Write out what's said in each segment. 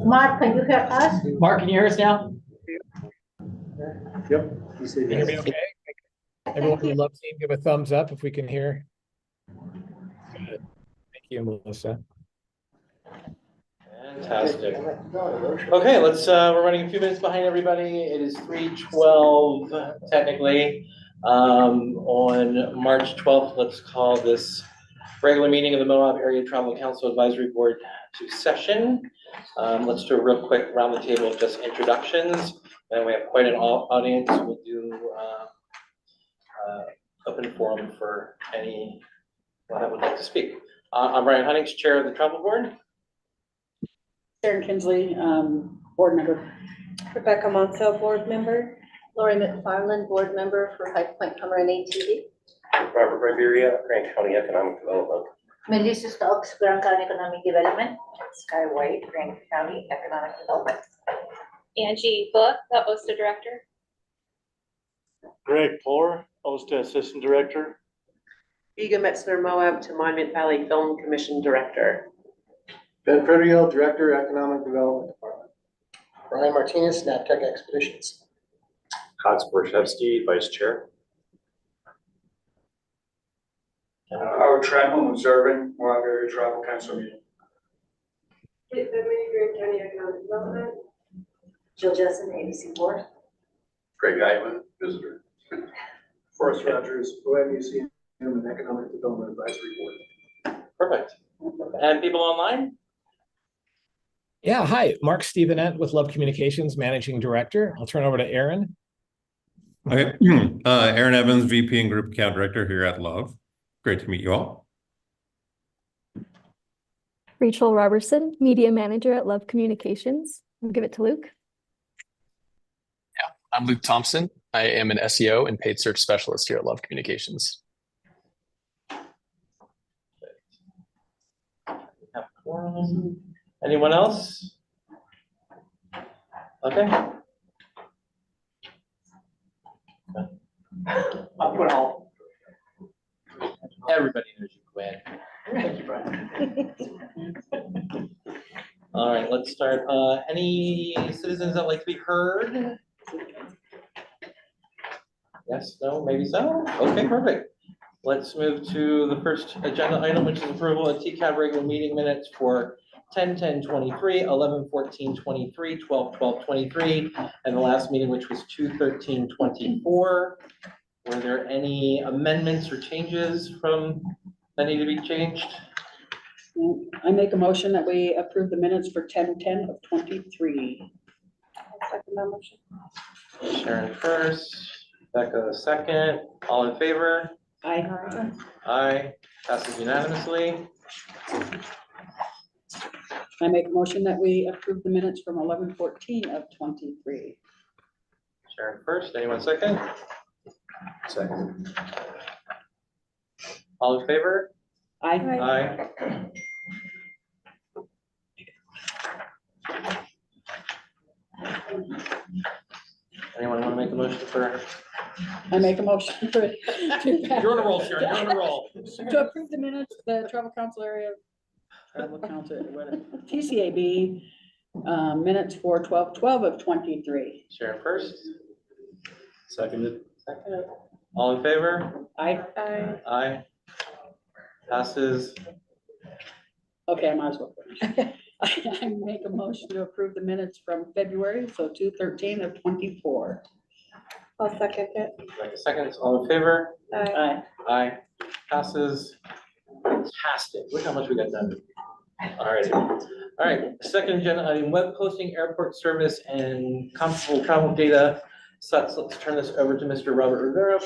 Mark, can you hear us? Mark, can you hear us now? Yep. He said Can you hear me yes. okay? Everyone who loves team, give a thumbs up if we can hear. Good. Thank you, Melissa. Fantastic. Okay, we're running a few minutes behind everybody. It is 3:12 technically. On March 12th, let's call this regular meeting of the Moab Area Travel Council Advisory Board to session. Let's do a real quick round the table of just introductions. And we have quite an audience. We'll do open forum for anyone that would like to speak. I'm Brian Hunnings, Chair of the Travel Board. Sharon Kinsley, board member. Rebecca Monso, board member. Lori McFarland, board member for High Point Pomeranian ATV. Robert Riberia, Grant County Economic Development. Melissa Stokes, Grand County Economic Development. Sky White, Grant County Economic Development. Angie Book, the OSTA director. Greg Poor, OSTA Assistant Director. Viga Metzner Moab to Monument Valley Film Commission Director. Ben Ferriel, Director, Economic Development Department. Brian Martinez, NAPTEC Expeditions. Kotz Borchevsky, Vice Chair. Howard Trammell, observing Moab Area Travel Council meeting. Kate Finley, Grant County Economic Development. Jill Jessen, ABC Board. Greg Island, Visitor. Forrest Rogers, Moab Museum and Economic Development Advisory Board. Perfect. And people online? Yeah, hi, Mark Stevenette with Love Communications, Managing Director. I'll turn over to Aaron. Okay, Aaron Evans, VP and Group Account Director here at Love. Great to meet you all. Rachel Robertson, Media Manager at Love Communications. I'll give it to Luke. Yeah, I'm Luke Thompson. I am an SEO and paid search specialist here at Love Communications. Anyone else? Okay. I'll put all. Everybody knows you, Gwen. Thank you, Brian. All right, let's start. Any citizens that like to be heard? Yes, no, maybe so? Okay, perfect. Let's move to the first agenda item, which is approval of TCAB regular meeting minutes for 10/10/23, 11/14/23, 12/12/23, and the last meeting, which was 2/13/24. Were there any amendments or changes that need to be changed? I make a motion that we approve the minutes for 10/10/23. Second that motion. Sharon first, Becca second. All in favor? Aye. Aye. Passes unanimously. I make a motion that we approve the minutes from 11/14/23. Sharon first. Anyone second? Second. All in favor? Aye. Aye. Anyone want to make a motion for? I make a motion for. You're on a roll, Sharon. You're on a roll. To approve the minutes, the travel council area, TCAB, minutes for 12/12/23. Sharon first. Seconded. Second. All in favor? Aye. Aye. Aye. Passes. Okay, I might as well finish. I make a motion to approve the minutes from February, so 2/13/24. I'll second it. Like seconds. All in favor? Aye. Aye. Aye. Passes. Fantastic. Look how much we got done. All right. All right. Second agenda item, web hosting, airport service, and comparable travel data. So let's turn this over to Mr. Robert Rivera.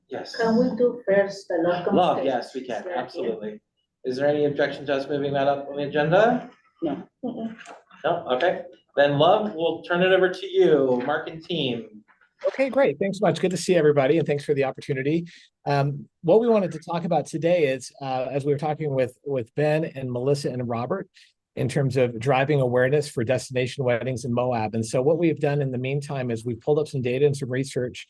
Yes. Can we do first the love Love, communication? yes, we can, absolutely. Is there any objection to us moving that up on the agenda? No. No, okay. Then Love, we'll turn it over to you, Mark and team. Okay, great. Thanks so much. Good to see everybody, and thanks for the opportunity. What we wanted to talk about today is, as we were talking with Ben and Melissa and Robert, in terms of driving awareness for destination weddings in Moab. And so what we've done in the meantime is we've pulled up some data and some research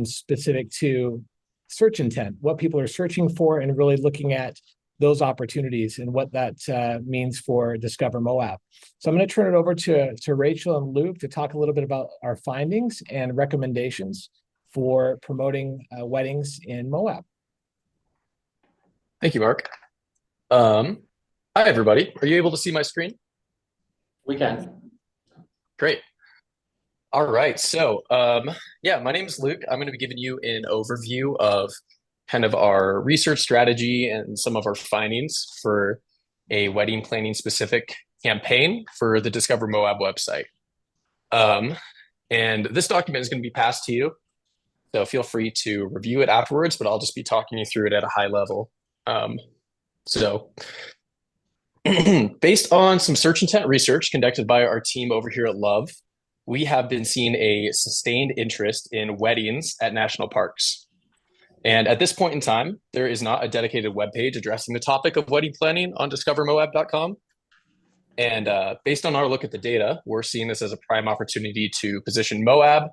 specific to search intent, what people are searching for, and really looking at those opportunities and what that means for Discover Moab. So I'm going to turn it over to Rachel and Luke to talk a little bit about our findings and recommendations for promoting weddings in Moab. Thank you, Mark. Hi, everybody. Are you able to see my screen? We can. Great. All right. So, yeah, my name is Luke. I'm going to be giving you an overview of kind of our research strategy and some of our findings for a wedding planning specific campaign for the Discover Moab website. And this document is going to be passed to you, so feel free to review it afterwards, but I'll just be talking you through it at a high level. So based on some search intent research conducted by our team over here at Love, we have been seeing a sustained interest in weddings at national parks. And at this point in time, there is not a dedicated webpage addressing the topic of wedding planning on discovermoab.com. And based on our look at the data, we're seeing this as a prime opportunity to position Moab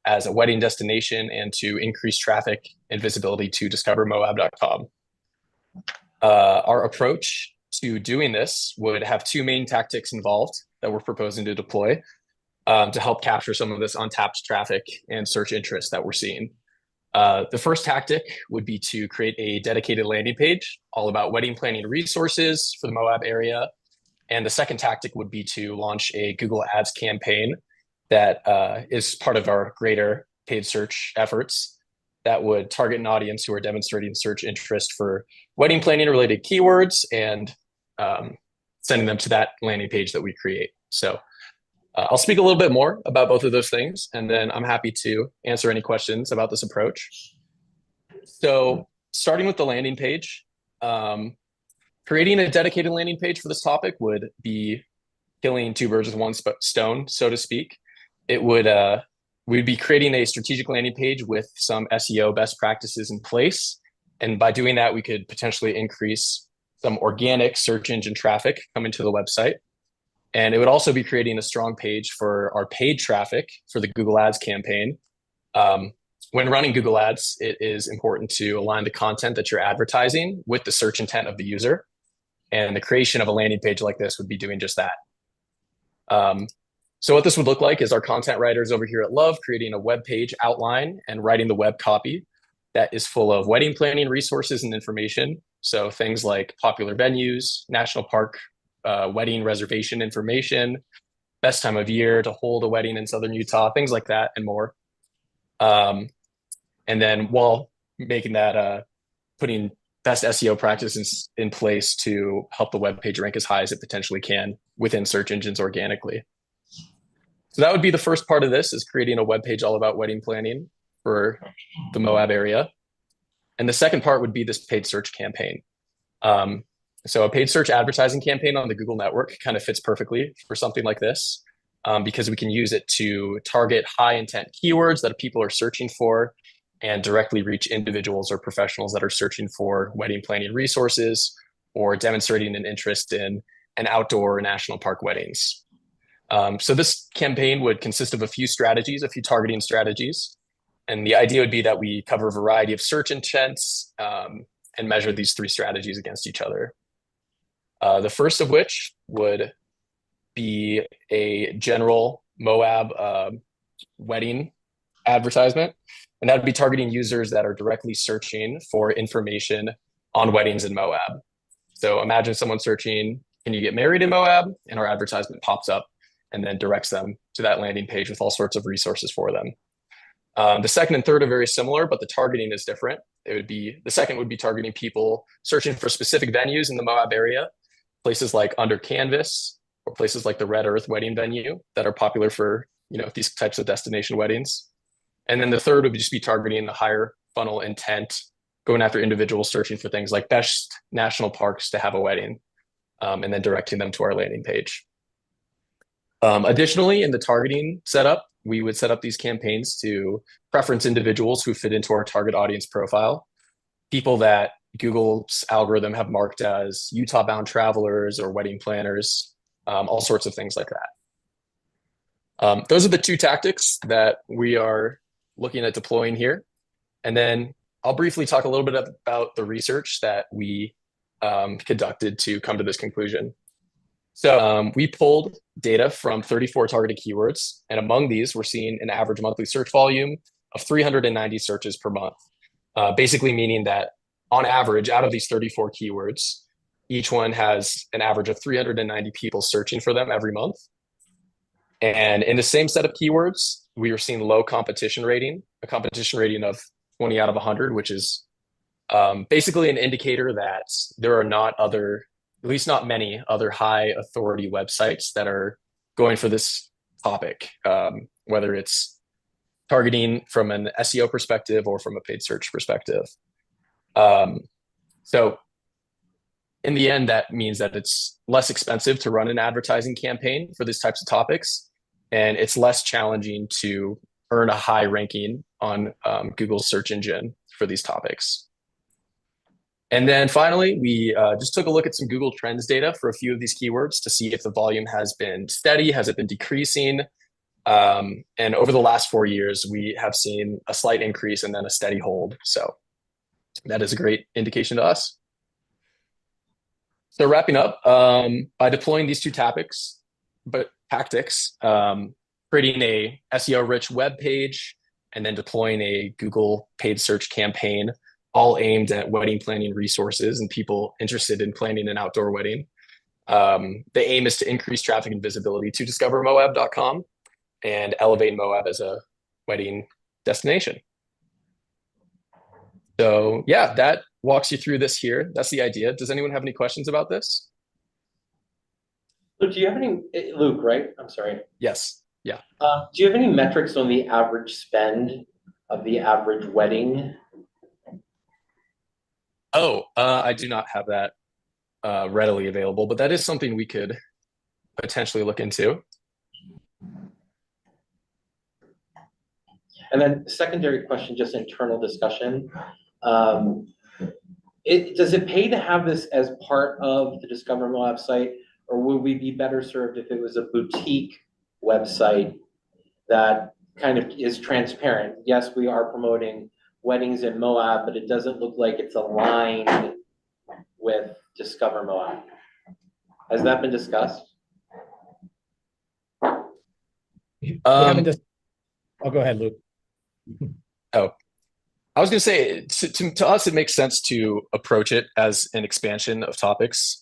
as a wedding destination and to increase traffic and visibility to discovermoab.com. Our approach to doing this would have two main tactics involved that we're proposing to deploy to help capture some of this untapped traffic and search interest that we're seeing. The first tactic would be to create a dedicated landing page all about wedding planning resources for the Moab area. And the second tactic would be to launch a Google Ads campaign that is part of our greater paid search efforts that would target an audience who are demonstrating search interest for wedding planning related keywords and sending them to that landing page that we create. So I'll speak a little bit more about both of those things, and then I'm happy to answer any questions about this approach. So starting with the landing page, creating a dedicated landing page for this topic would be killing two birds with one stone, so to speak. It would we'd be creating a strategic landing page with some SEO best practices in place. And by doing that, we could potentially increase some organic search engine traffic coming to the website. And it would also be creating a strong page for our paid traffic for the Google Ads campaign. When running Google Ads, it is important to align the content that you're advertising with the search intent of the user. And the creation of a landing page like this would be doing just that. So what this would look like is our content writers over here at Love creating a web page outline and writing the web copy that is full of wedding planning resources and information. So things like popular venues, national park, wedding reservation information, best time of year to hold a wedding in Southern Utah, things like that and more. And then while making that, putting best SEO practices in place to help the web page rank as high as it potentially can within search engines organically. So that would be the first part of this, is creating a web page all about wedding planning for the Moab area. And the second part would be this paid search campaign. So a paid search advertising campaign on the Google network kind of fits perfectly for something like this, because we can use it to target high intent keywords that people are searching for and directly reach individuals or professionals that are searching for wedding planning resources or demonstrating an interest in an outdoor national park weddings. So this campaign would consist of a few strategies, a few targeting strategies. And the idea would be that we cover a variety of search intents and measure these three strategies against each other. The first of which would be a general Moab wedding advertisement. And that would be targeting users that are directly searching for information on weddings in Moab. So imagine someone searching, can you get married in Moab? And our advertisement pops up and then directs them to that landing page with all sorts of resources for them. The second and third are very similar, but the targeting is different. The second would be targeting people searching for specific venues in the Moab area, places like Under Canvas or places like the Red Earth wedding venue that are popular for, these types of destination weddings. And then the third would just be targeting the higher funnel intent, going after individuals searching for things like best national parks to have a wedding, and then directing them to our landing page. Additionally, in the targeting setup, we would set up these campaigns to preference individuals who fit into our target audience profile, people that Google's algorithm have marked as Utah-bound travelers or wedding planners, all sorts of things like that. Those are the two tactics that we are looking at deploying here. And then I'll briefly talk a little bit about the research that we conducted to come to this conclusion. So we pulled data from 34 targeted keywords, and among these, we're seeing an average monthly search volume of 390 searches per month. Basically meaning that on average, out of these 34 keywords, each one has an average of 390 people searching for them every month. And in the same set of keywords, we were seeing low competition rating, a competition rating of 20 out of 100, which is basically an indicator that there are not other, at least not many other high authority websites that are going for this topic, whether it's targeting from an SEO perspective or from a paid search perspective. So in the end, that means that it's less expensive to run an advertising campaign for these types of topics, and it's less challenging to earn a high ranking on Google's search engine for these topics. And then finally, we just took a look at some Google Trends data for a few of these keywords to see if the volume has been steady, has it been decreasing? And over the last 4 years, we have seen a slight increase and then a steady hold. So that is a great indication to us. So wrapping up, by deploying these two tactics, creating a SEO-rich web page and then deploying a Google paid search campaign, all aimed at wedding planning resources and people interested in planning an outdoor wedding. The aim is to increase traffic and visibility to discovermoab.com and elevate Moab as a wedding destination. So yeah, that walks you through this here. That's the idea. Does anyone have any questions about this? Luke, do you have any, Luke, right? I'm sorry. Yes. Yeah. Do you have any metrics on the average spend of the average wedding? Oh, I do not have that readily available, but that is something we could potentially look into. And then secondary question, just internal discussion. Does it pay to have this as part of the Discover Moab site, or would we be better served if it was a boutique website that kind of is transparent? Yes, we are promoting weddings in Moab, but it doesn't look like it's aligned with Discover Moab. Has that been discussed? Oh, go ahead, Luke. Oh, I was going to say, to us, it makes sense to approach it as an expansion of topics.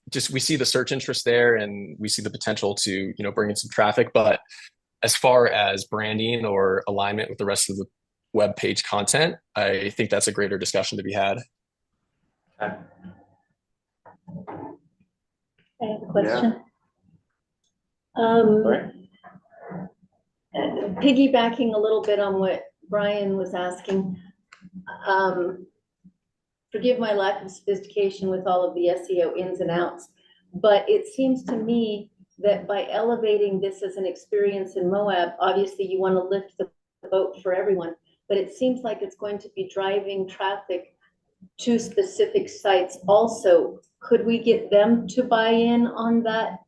Just we see the search interest there, and we see the potential to bring in some traffic. But as far as branding or alignment with the rest of the web page content, I think that's a greater discussion to be had. I have a question. Piggybacking a little bit on what Brian was asking, forgive my lack of sophistication with all of the SEO ins and outs, but it seems to me that by elevating this as an experience in Moab, obviously you want to lift the boat for everyone, but it seems like it's going to be driving traffic to specific sites also. Could we get them to buy in on that?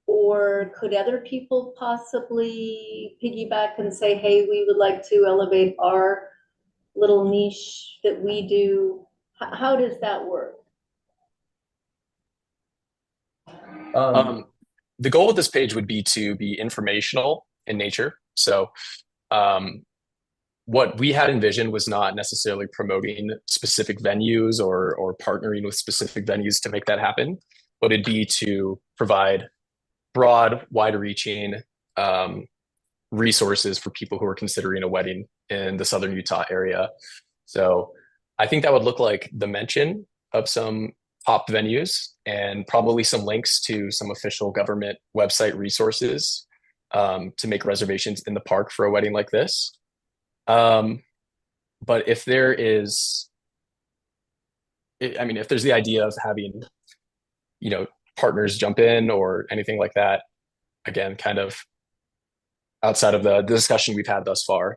Or could other people possibly piggyback and say, hey, we would like to elevate our little niche that we do? How does that work? The goal of this page would be to be informational in nature. So what we had envisioned was not necessarily promoting specific venues or partnering with specific venues to make that happen, but it'd be to provide broad, wide-reaching resources for people who are considering a wedding in the Southern Utah area. So I think that would look like the mention of some top venues and probably some links to some official government website resources to make reservations in the park for a wedding like this. But if there is, if there's the idea of having, partners jump in or anything like that, again, kind of outside of the discussion we've had thus far.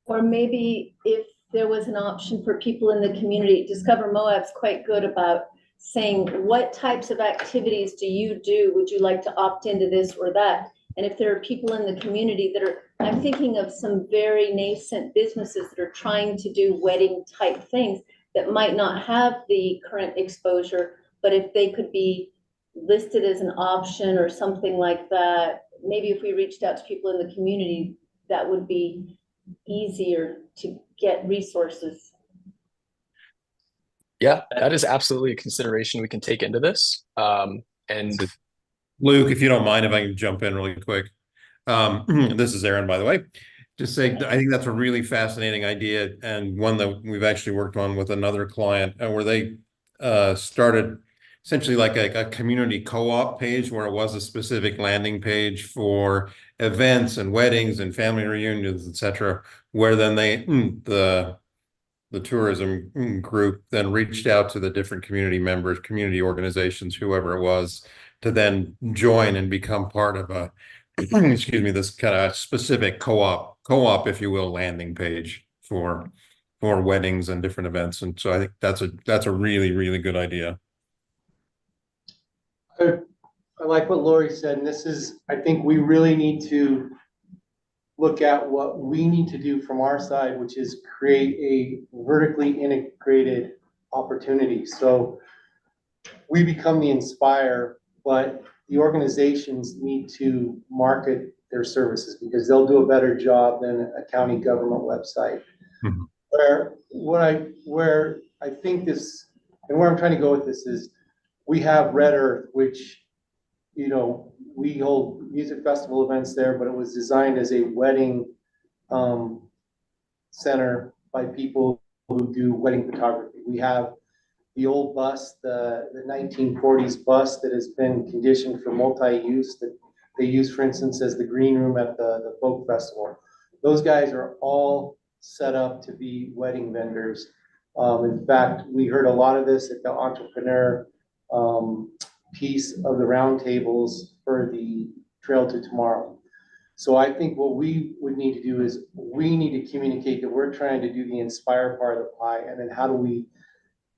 Or maybe if there was an option for people in the community, Discover Moab's quite good about saying, what types of activities do you do? Would you like to opt into this or that? And if there are people in the community that are, I'm thinking of some very nascent businesses that are trying to do wedding type things, that might not have the current exposure, but if they could be listed as an option or something like that, maybe if we reached out to people in the community, that would be easier to get resources. Yeah, that is absolutely a consideration we can take into this. And Luke, if you don't mind, if I can jump in really quick. This is Aaron, by the way. Just say, I think that's a really fascinating idea and one that we've actually worked on with another client where they started essentially like a community co-op page where it was a specific landing page for events and weddings and family reunions, etc. Where then the tourism group then reached out to the different community members, community organizations, whoever it was, to then join and become part of a, excuse me, this kind of specific co-op, if you will, landing page for weddings and different events. And so I think that's a really, really good idea. I like what Lori said, and this is, I think we really need to look at what we need to do from our side, which is create a vertically integrated opportunity. So we become the Inspire, but the organizations need to market their services because they'll do a better job than a county government website. Mm-hmm. Where I think this, and where I'm trying to go with this is, we have Red Earth, which, you know, we hold music festival events there, but it was designed as a wedding center by people who do wedding photography. We have the old bus, the 1940s bus that has been conditioned for multi-use that they use, for instance, as the green room at the folk festival. Those guys are all set up to be wedding vendors. In fact, we heard a lot of this at the entrepreneur piece of the roundtables for the Trail to Tomorrow. So I think what we would need to do is we need to communicate that we're trying to do the Inspire part of the pie, and then how do we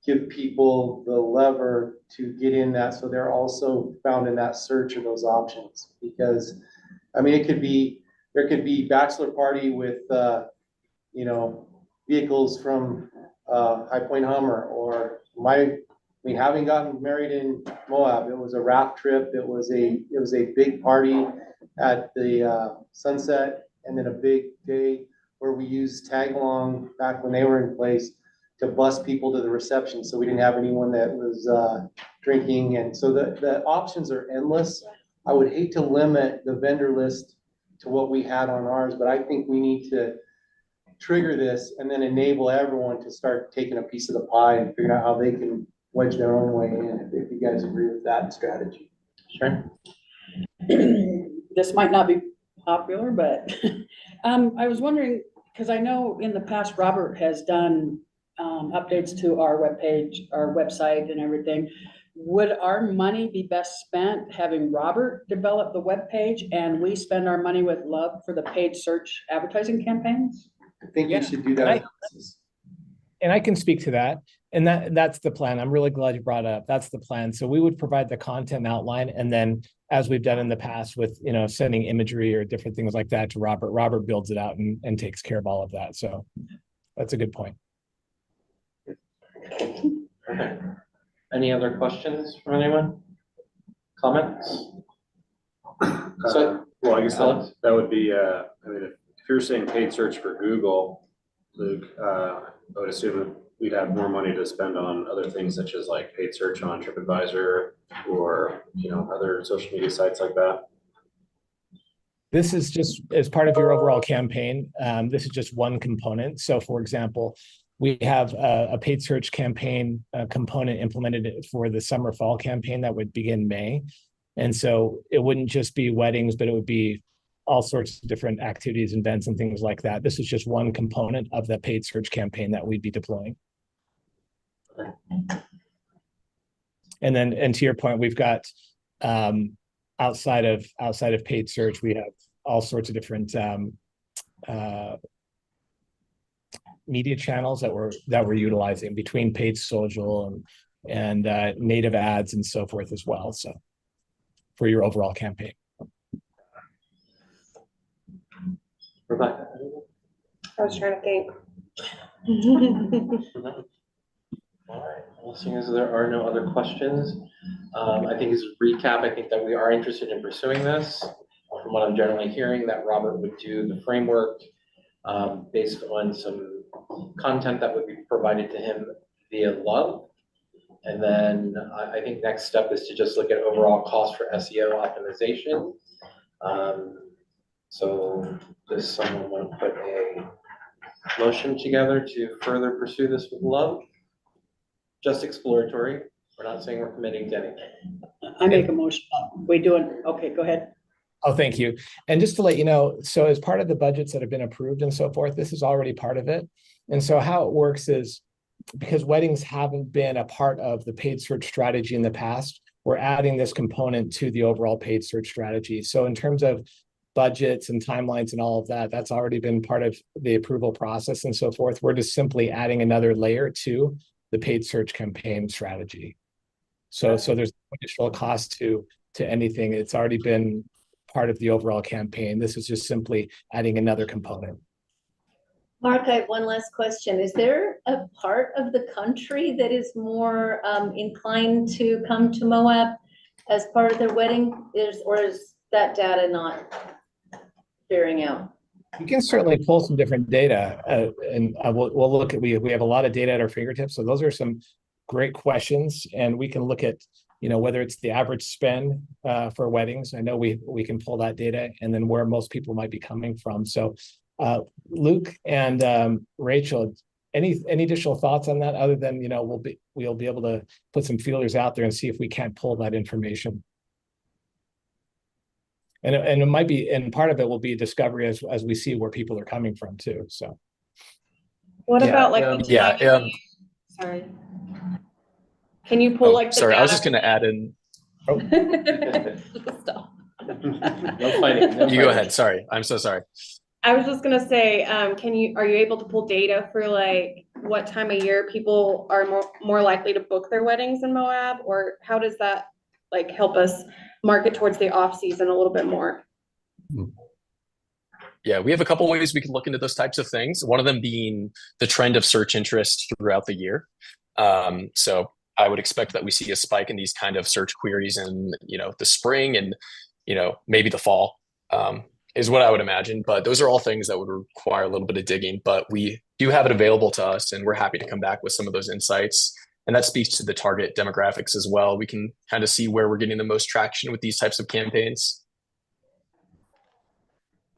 give people the lever to get in that so they're also found in that search of those options. Because I mean, there could be bachelor party with you know, vehicles from High Point Hummer, or having gotten married in Moab, it was a raft trip. It was a big party at the Sunset, and then a big day where we used tag along back when they were in place to bus people to the reception. So we didn't have anyone that was drinking. And so the options are endless. I would hate to limit the vendor list to what we had on ours, but I think we need to trigger this and then enable everyone to start taking a piece of the pie and figuring out how they can wedge their own way in, if you guys agree with that strategy. Sure. This might not be popular, but I was wondering, because I know in the past, Robert has done updates to our webpage, our website and everything. Would our money be best spent having Robert develop the webpage and we spend our money with Love for the paid search advertising campaigns? I think you should do that. And I can speak to that. And that's the plan. I'm really glad you brought it up. That's the plan. So we would provide the content outline, and then as we've done in the past with, you know, sending imagery or different things like that to Robert, Robert builds it out and takes care of all of that. So that's a good point. Perfect. Any other questions from anyone? Comments? So, well, I guess that would be, I mean, if you're saying paid search for Google, Luke, I would assume that we'd have more money to spend on other things such as like paid search on TripAdvisor or, you know, other social media sites like that. This is just as part of your overall campaign. This is just one component. So for example, we have a paid search campaign component implemented for the summer fall campaign that would begin May. And so it wouldn't just be weddings, but it would be all sorts of different activities, events, and things like that. This is just one component of the paid search campaign that we'd be deploying. And then, and to your point, we've got outside of paid search, we have all sorts of different media channels that we're utilizing between paid social and native ads and so forth as well. So for your overall campaign. Rebecca. I was trying to think. All right, well, seeing as there are no other questions, I think as a recap, I think that we are interested in pursuing this. From what I'm generally hearing, that Robert would do the framework based on some content that would be provided to him via Love. And then I think next step is to just look at overall cost for SEO optimization. So does someone want to put a motion together to further pursue this with Love? Just exploratory. We're not saying we're committing to anything. I make a motion. We doing, okay, go ahead. Oh, thank you. And just to let you know, so as part of the budgets that have been approved and so forth, this is already part of it. And so how it works is, because weddings haven't been a part of the paid search strategy in the past, we're adding this component to the overall paid search strategy. So in terms of budgets and timelines and all of that, that's already been part of the approval process and so forth. We're just simply adding another layer to the paid search campaign strategy. So there's no additional cost to anything. It's already been part of the overall campaign. This is just simply adding another component. Mark, I have one last question. Is there a part of the country that is more inclined to come to Moab as part of their wedding? Or is that data not bearing out? You can certainly pull some different data, and we'll look at, we have a lot of data at our fingertips. So those are some great questions, and we can look at, whether it's the average spend for weddings. I know we can pull that data, and then where most people might be coming from. So Luke and Rachel, any additional thoughts on that, other than we'll be able to put some feelers out there and see if we can't pull that information. And it might be, and part of it will be discovery as we see where people are coming from too. So what about Sorry. Can you pull like the sorry, data? I was just gonna add in. Stop. No fighting. You go ahead. Sorry, I'm so sorry. I was just gonna say, are you able to pull data for like what time of year people are more likely to book their weddings in Moab, or how does that like help us market towards the off season a little bit more? Yeah, we have a couple ways we can look into those types of things. One of them being the trend of search interest throughout the year. So I would expect that we see a spike in these kind of search queries in the spring and maybe the fall. Is what I would imagine, but those are all things that would require a little bit of digging, but we do have it available to us, and we're happy to come back with some of those insights. And that speaks to the target demographics as well. We can kind of see where we're getting the most traction with these types of campaigns.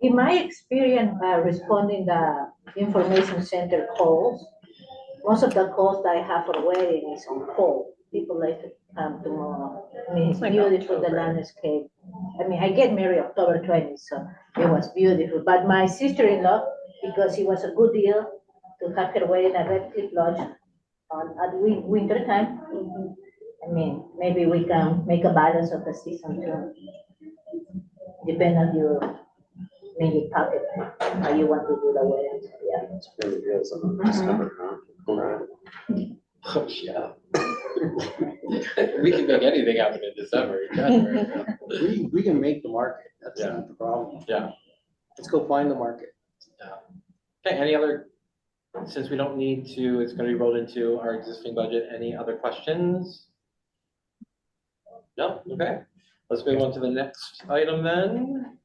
In my experience, responding the information center calls, most of the calls that I have for wedding is on call. People like to come tomorrow. I mean, it's beautiful, the landscape. I mean, I get married October 20th, so it was beautiful. But my sister-in-law, because it was a good deal to have her wedding at Red Cliff Lodge at winter time. I mean, maybe we can make a balance of the season too. Depend on your maybe pocket, how you want to do the wedding. Yeah. It's really good. So December, huh? Oh, yeah. We can make anything happen in December. January. We can make the market. That's not the problem. Yeah. Let's go find the market. Okay, any other, since we don't need to, it's gonna be rolled into our existing budget, any other questions? No, okay, let's move on to the next item then.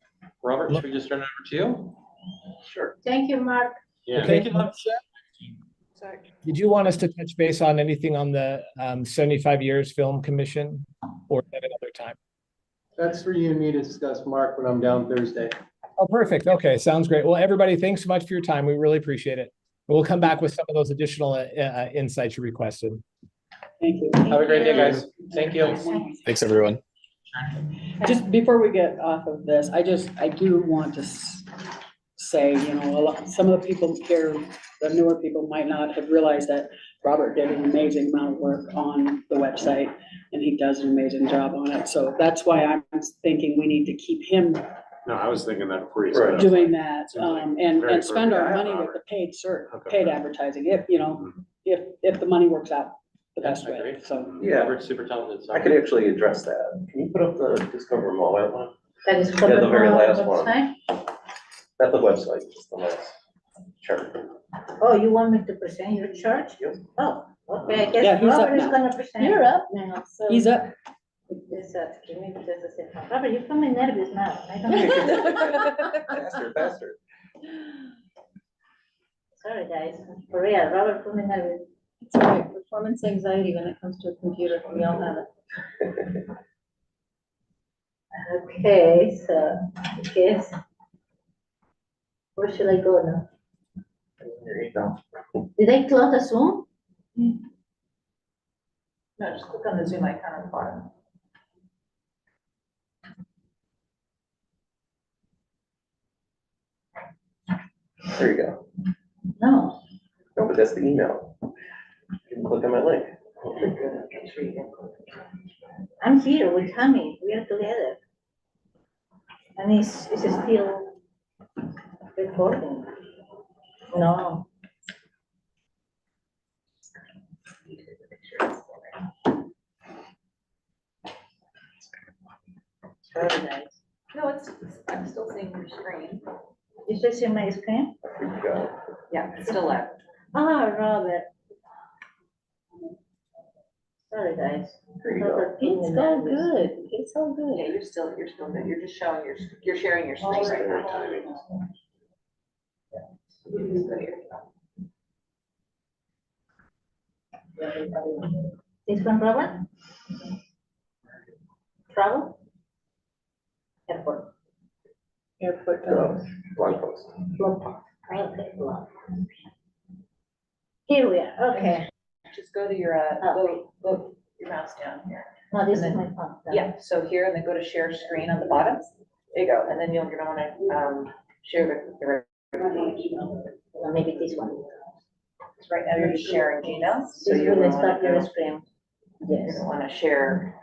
Robert, should we just turn it over to you? Sure. Thank you, Mark. Yeah. Okay. Thank you. Sorry. Did you want us to touch base on anything on the 75 Years Film Commission, or at another time? That's for you and me to discuss, Mark, when I'm down Thursday. Oh, perfect. Okay, sounds great. Well, everybody, thanks so much for your time. We really appreciate it. We'll come back with some of those additional insights you requested. Thank you. Have a great day, guys. Thank you. Thanks, everyone. Just before we get off of this, I do want to say, some of the people here, the newer people might not have realized that Robert did an amazing amount of work on the website, and he does an amazing job on it. So that's why I'm thinking we need to keep him No, I was thinking that before you said that. doing that, Seems and spend our perfect. money with the paid search, paid advertising, if the money works out the best way, so. Yeah. Robert's super talented. so- I could actually address that. Can you put up the Discover Moab one? That is Yeah, the very last one. website. Not the website, just the last chart. Oh, you want me to present your chart? Yep. Oh, Okay, I Yeah, guess he's up Robert is now. gonna present. You're up now, so. He's up. Just, give me just a second. Robert, you're coming nervous now. I don't know. Faster, faster. Sorry, guys. For real, Robert put me nervous. It's all right, performance anxiety when it comes to a computer, we all have it. Okay, so, I guess. Where should I go now? There you go. Did I close the Zoom? No, just click on the Zoom icon on the bottom. There you go. No. No, but that's the email. You can click on my link. I'm here with Hammy. We are together. And it's still recording. No. Sorry, guys. No, I'm still seeing your screen. You still see my screen? There you go. Yeah, it's still up. Ah, Robert. Sorry, guys. There you go. Robert, put me It's all nervous. good, it's all good. Yeah, you're still good. You're just showing you're sharing your screen right Standard now. timing. This one, Robert? Travel? Airport. Airport. Blog post. Blog post. Okay, blog. Here we are, okay. Just go to your, go your mouse down here. No, this is And my then- phone. Yeah, so here, and then go to share screen on the bottom. There you go, and then you're gonna wanna, share the Well, maybe this one. because right now you're just sharing Gmail. So This you're will gonna stop wanna your go, screen. you're Yes. gonna wanna share.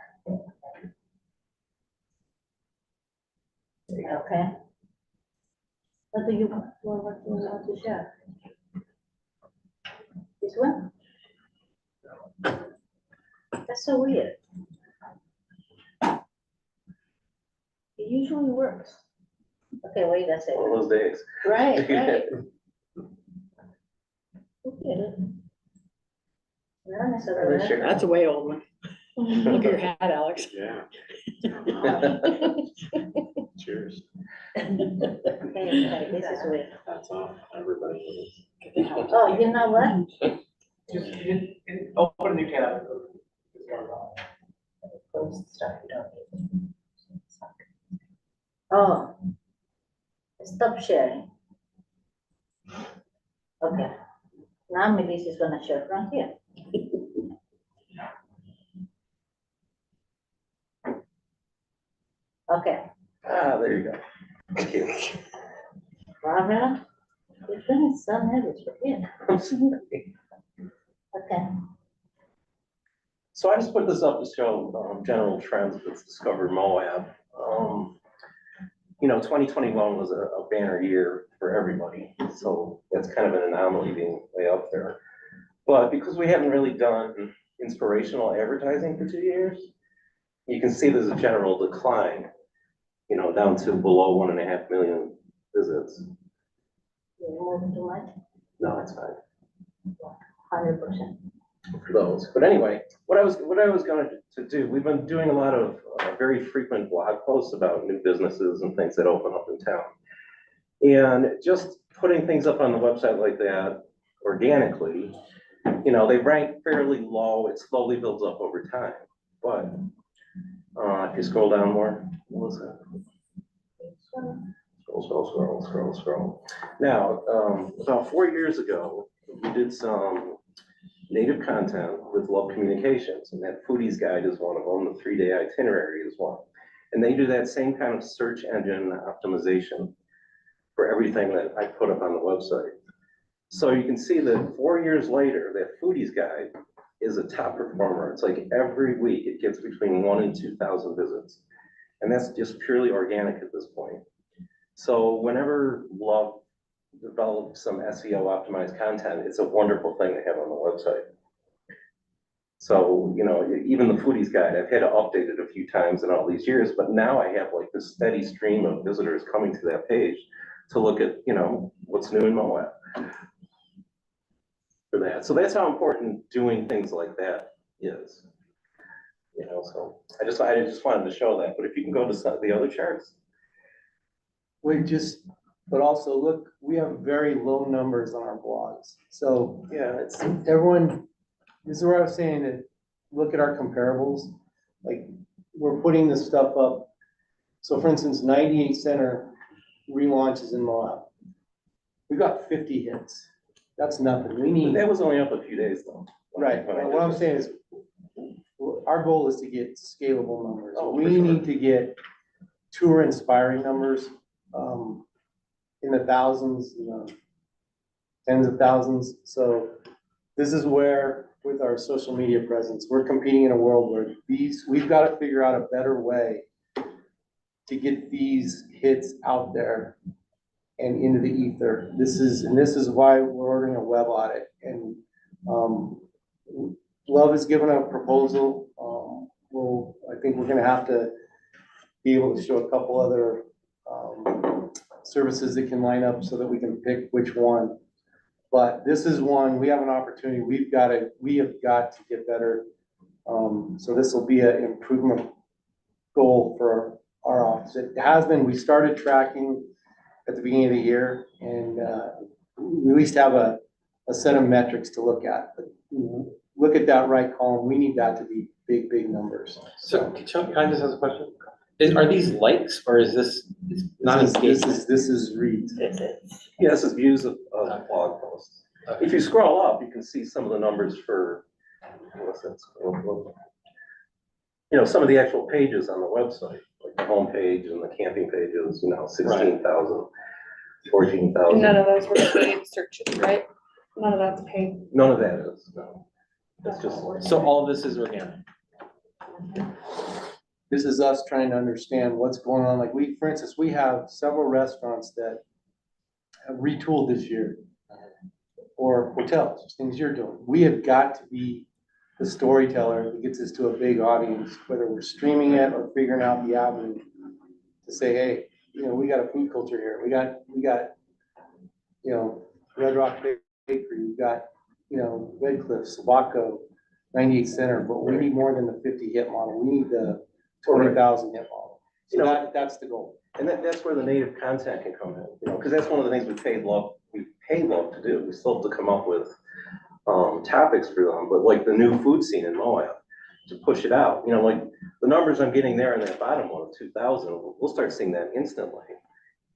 Okay. What do you want to share? This one? That's so weird. It usually works. Okay, wait a One second. of those days. Right, right. Okay. Not necessarily. Sure. That's a way old one. Look at your hat, Alex. Yeah. Cheers. Okay, this is weird. That's off, everybody. Oh, you know what? Open a new tab. Post stuff you don't need. Oh. Stop sharing. Okay. Now Melissa is gonna share from here. Okay, Ah, there you go. Thank you. Barbara, you're feeling so nervous for here. I'm sorry. Okay, So I just put this up to show general trends with Discover Moab. You know, 2021 was a banner year for everybody, so that's kind of an anomaly being way up there. But because we haven't really done inspirational advertising for 2 years, you can see there's a general decline, you know, down to below 1.5 million visits. you want too much? No, it's fine 100%. for those. But anyway, what I was going to do, we've been doing a lot of very frequent blog posts about new businesses and things that open up in town. And just putting things up on the website like that organically, you know, they rank fairly low. It slowly builds up over time. But if you scroll down more, Melissa. Scroll. Now, about 4 years ago, we did some native content with Love Communications, and that Foodies Guide is one of them. The 3-day itinerary is one. And they do that same kind of search engine optimization for everything that I put up on the website. So you can see that 4 years later, that Foodies Guide is a top performer. It's like every week it gets between 1,000 and 2,000 visits. And that's just purely organic at this point. So whenever Love develops some SEO optimized content, it's a wonderful thing to have on the website. So, you know, even the Foodies Guide, I've had to update it a few times in all these years, but now I have like this steady stream of visitors coming to that page to look at, you know, what's new in Moab. for that. So that's how important doing things like that is. You know, so I just wanted to show that, but if you can go to some of the other charts. But also look, we have very low numbers on our blogs. So Yeah, it's, everyone, this is where I was saying that, look at our comparables. Like, we're putting this stuff up. So for instance, 98 Center relaunches in Moab. We got 50 hits. That's nothing. We need. that was only up a few days though. Right, but what I'm saying is, our goal is to get scalable numbers. Oh, for We sure. need to get tour inspiring numbers, in the thousands, tens of thousands. So this is where, with our social media presence, we're competing in a world where we've got to figure out a better way to get these hits out there and into the ether. This is why we're ordering a web audit. And Love has given a proposal. I think we're gonna have to be able to show a couple other services that can line up so that we can pick which one. But this is one, we have an opportunity. We have got to get better. So this will be an improvement goal for our office. It has been, we started tracking at the beginning of the year, and we at least have a set of metrics to look at. But look at that right column. We need that to be big numbers. So can I just ask a question? Are these likes or is this it's not engagement? This is reads. Yeah, this is views of blog posts. Okay. If you scroll up, you can see some of the numbers for, what's that? You know, some of the actual pages on the website, like the home page and the camping pages, 16,000, 14,000. None of those were paid searches, right? None of that's paid. None of that is, no. That's just. So all of this is organic. This is us trying to understand what's going on. Like for instance, we have several restaurants that have retooled this year, or hotels, things you're doing. We have got to be the storyteller that gets us to a big audience, whether we're streaming it or figuring out the avenue to say, hey, we got a food culture here. We got, Red Rock Bakery, we got, Red Cliff, Sabaco, 98 Center, but we need more than the 50 hit model. We need the 20,000 hit model. So that's the goal. And that's where the native content can come in, because that's one of the things we pay Love to do. We still have to come up with topics for them, but like the new food scene in Moab, to push it out, like the numbers I'm getting there in that bottom one of 2,000, we'll start seeing that instantly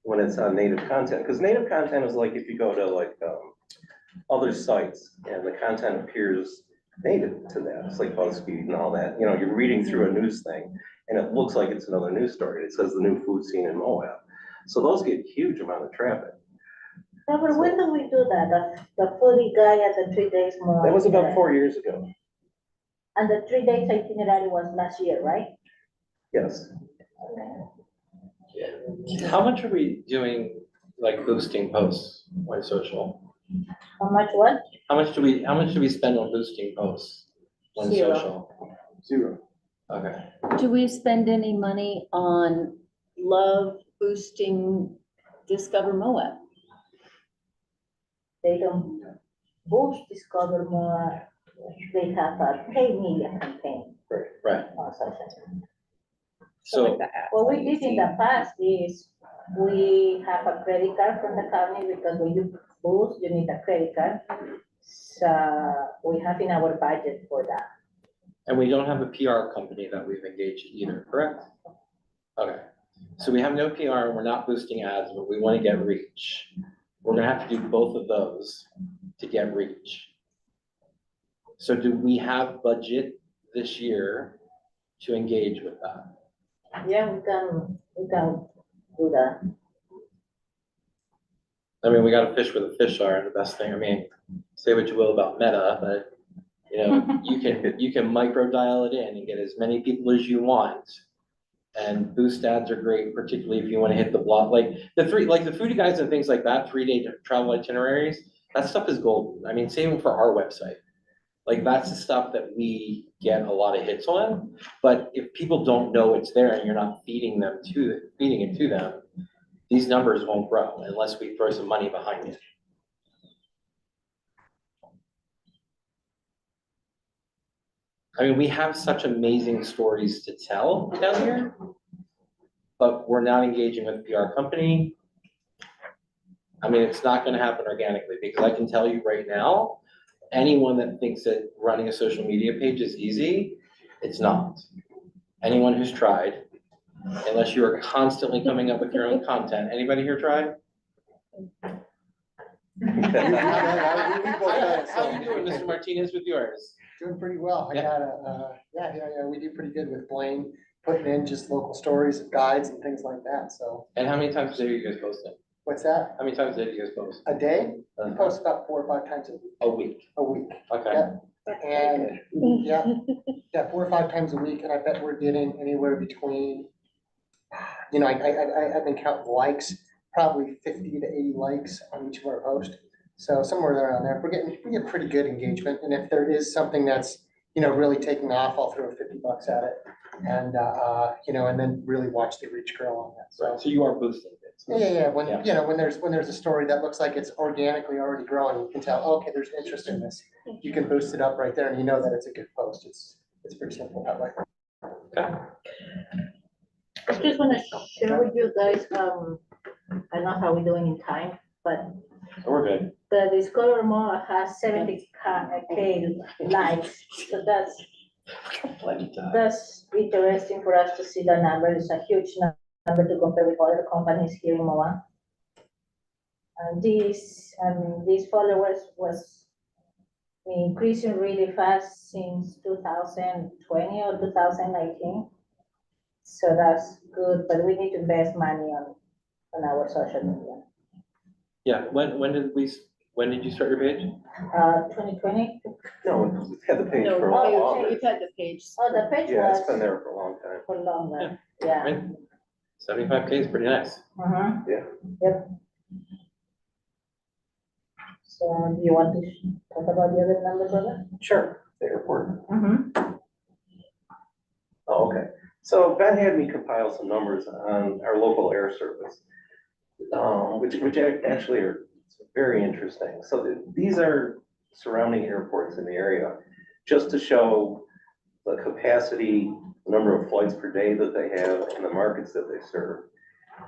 when it's on native content. Because native content is like if you go to like other sites and the content appears native to that. It's like BuzzFeed and all that. You're reading through a news thing and it looks like it's another news story. It says the new food scene in Moab. So those get huge amount of traffic. Robert, when do we do that? The foodie guy at the 3 days more? That was about 4 years ago. And the 3 days itinerary was last year, right? Yes. How much are we doing like boosting posts on social? How much what? How much do we spend on boosting posts on Zero. social? 0. Okay. Do we spend any money on Love boosting Discover Moab? They don't boost Discover More. They have a paid media campaign. Right. on social. So What we did in the past is we have a credit card from the county because when you boost, you need a credit card. So we have in our budget for that. and we don't have a PR company that we've engaged either, correct? Okay. So we have no PR, we're not boosting ads, but we want to get reach. We're gonna have to do both of those to get reach. So do we have budget this year to engage with that? Yeah, we can do that. I mean, we gotta fish where the fish are, the best thing, say what you will about Meta, but you can micro dial it in and get as many people as you want. And boost ads are great, particularly if you want to hit the block, like the foodie guys and things like that, 3-day travel itineraries, that stuff is golden. Same for our website. Like that's the stuff that we get a lot of hits on, but if people don't know it's there and you're not feeding it to them, these numbers won't grow unless we throw some money behind it. I mean, we have such amazing stories to tell down here, but we're not engaging with a PR company. I mean, it's not gonna happen organically, because I can tell you right now, anyone that thinks that running a social media page is easy, it's not. Anyone who's tried, unless you are constantly coming up with your own content, anybody here tried? How are you doing, Mr. Martinez, with yours? Doing pretty well. I Yeah. got a, yeah, we do pretty good with Blaine, putting in just local stories and guides and things like that, so. And how many times a day are you guys posting? What's that? How many times a day do you guys post? A day? We post about 4 or 5 times A week. a week. Okay. Yep. And, yeah, 4 or 5 times a week, and I bet we're getting anywhere between, you know, I've been counting likes, probably 50 to 80 likes on each of our posts. So somewhere around there, we get pretty good engagement, and if there is something that's, you know, really taking off, I'll throw $50 at it. And, you know, and then really watch the reach grow on that, so. So you are boosting it. Yeah, when, you know, when there's a story that looks like it's organically already growing, you can tell, okay, there's interest in this. You can boost it up right there, and you know that it's a good post. It's pretty simple that way. Okay. I just wanna share with you guys, I don't know how we're doing in time, but So we're good. the Discover More has 70K likes, so that's interesting for us to see the number. It's a huge number to compare with other companies here in MOA. And these followers was increasing really fast since 2020 or 2019. So that's good, but we need to invest money on our social media. Yeah, when did you start your page? 2020? No, we've had the page No, for a oh, while. You've had the page. Oh, the page Yeah, was it's been there for a long time. for longer, yeah. Right? 75K is pretty nice. Uh-huh. Yeah. Yep. So do you want to talk about the other numbers, brother? Sure, the airport. Mm-hmm. Oh, okay. So Ben had me compile some numbers on our local air service, which actually are very interesting. So these are surrounding airports in the area, just to show the capacity, number of flights per day that they have, and the markets that they serve.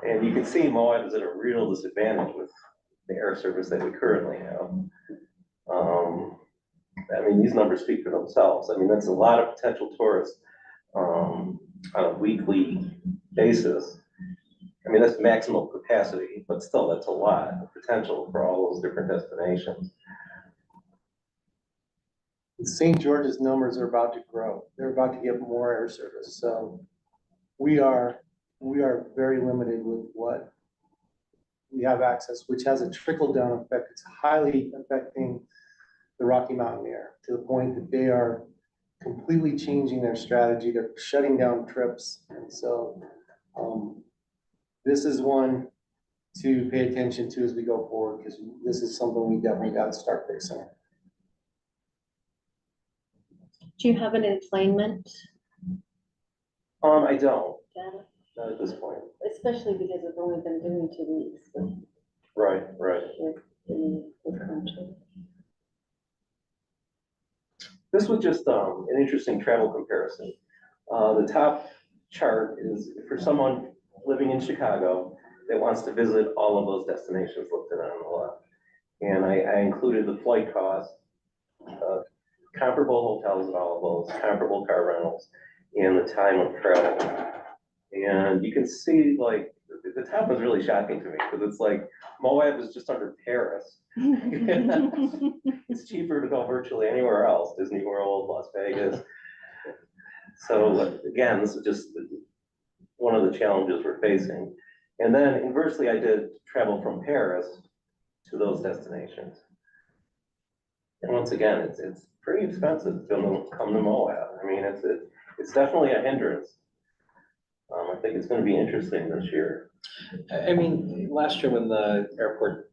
And you can see Moab is at a real disadvantage with the air service that we currently have. I mean, these numbers speak for themselves. I mean, that's a lot of potential tourists on a weekly basis. I mean, that's maximum capacity, but still, that's a lot of potential for all those different destinations. St. George's numbers are about to grow. They're about to get more air service, so we are very limited with what we have access, which has a trickle-down effect. It's highly affecting the Rocky Mountain Air to the point that they are completely changing their strategy. They're shutting down trips, and so this is one to pay attention to as we go forward, because this is something we definitely got to start fixing. Do you have an enplanement I don't, data? not at this point. Especially because it's only been doing 2 weeks Right. in the country. This was just an interesting travel comparison. The top chart is for someone living in Chicago that wants to visit all of those destinations listed on the left. And I included the flight cost, comparable hotels at all of those, comparable car rentals, and the time of travel. And you can see, like, the top was really shocking to me, because it's like, Moab is just under Paris. It's cheaper to go virtually anywhere else, Disney World, Las Vegas. So again, this is just one of the challenges we're facing. And then inversely, I did travel from Paris to those destinations. And once again, it's pretty expensive to come to Moab. I mean, it's definitely a hindrance. I think it's going to be interesting this year. I mean, last year when the airport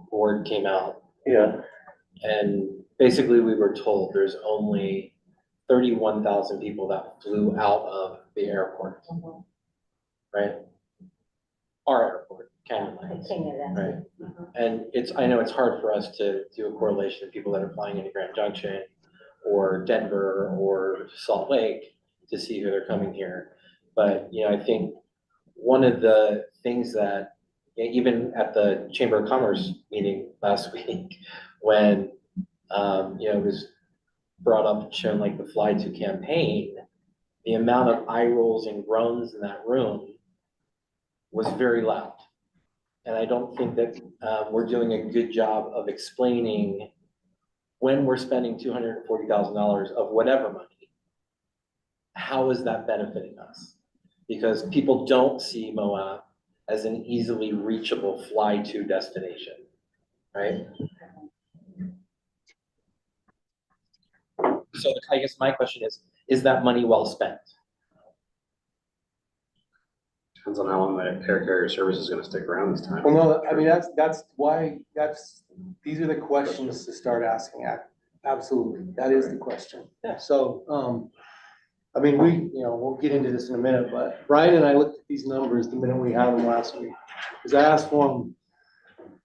board came out, Yeah. and basically we were told there's only 31,000 people that flew out of the airport, right? Our airport, Canyonlands, right? And I know it's hard for us to do a correlation of people that are flying into Grand Junction or Denver or Salt Lake to see who they're coming here. But, you know, I think one of the things that, even at the Chamber of Commerce meeting last week, when, you know, it was brought up and shown like the Fly To campaign, the amount of eye rolls and groans in that room was very loud. And I don't think that we're doing a good job of explaining when we're spending $240,000 of whatever money, how is that benefiting us? Because people don't see Moab as an easily reachable fly to destination, right? So I guess my question is that money well spent? Depends on how long that air carrier service is gonna stick around this time. Well, no, I mean, that's why, these are the questions to start asking. Absolutely, that is the question. Yeah. So, I mean, we'll get into this in a minute, but Brian and I looked at these numbers the minute we had them last week. Because I asked for them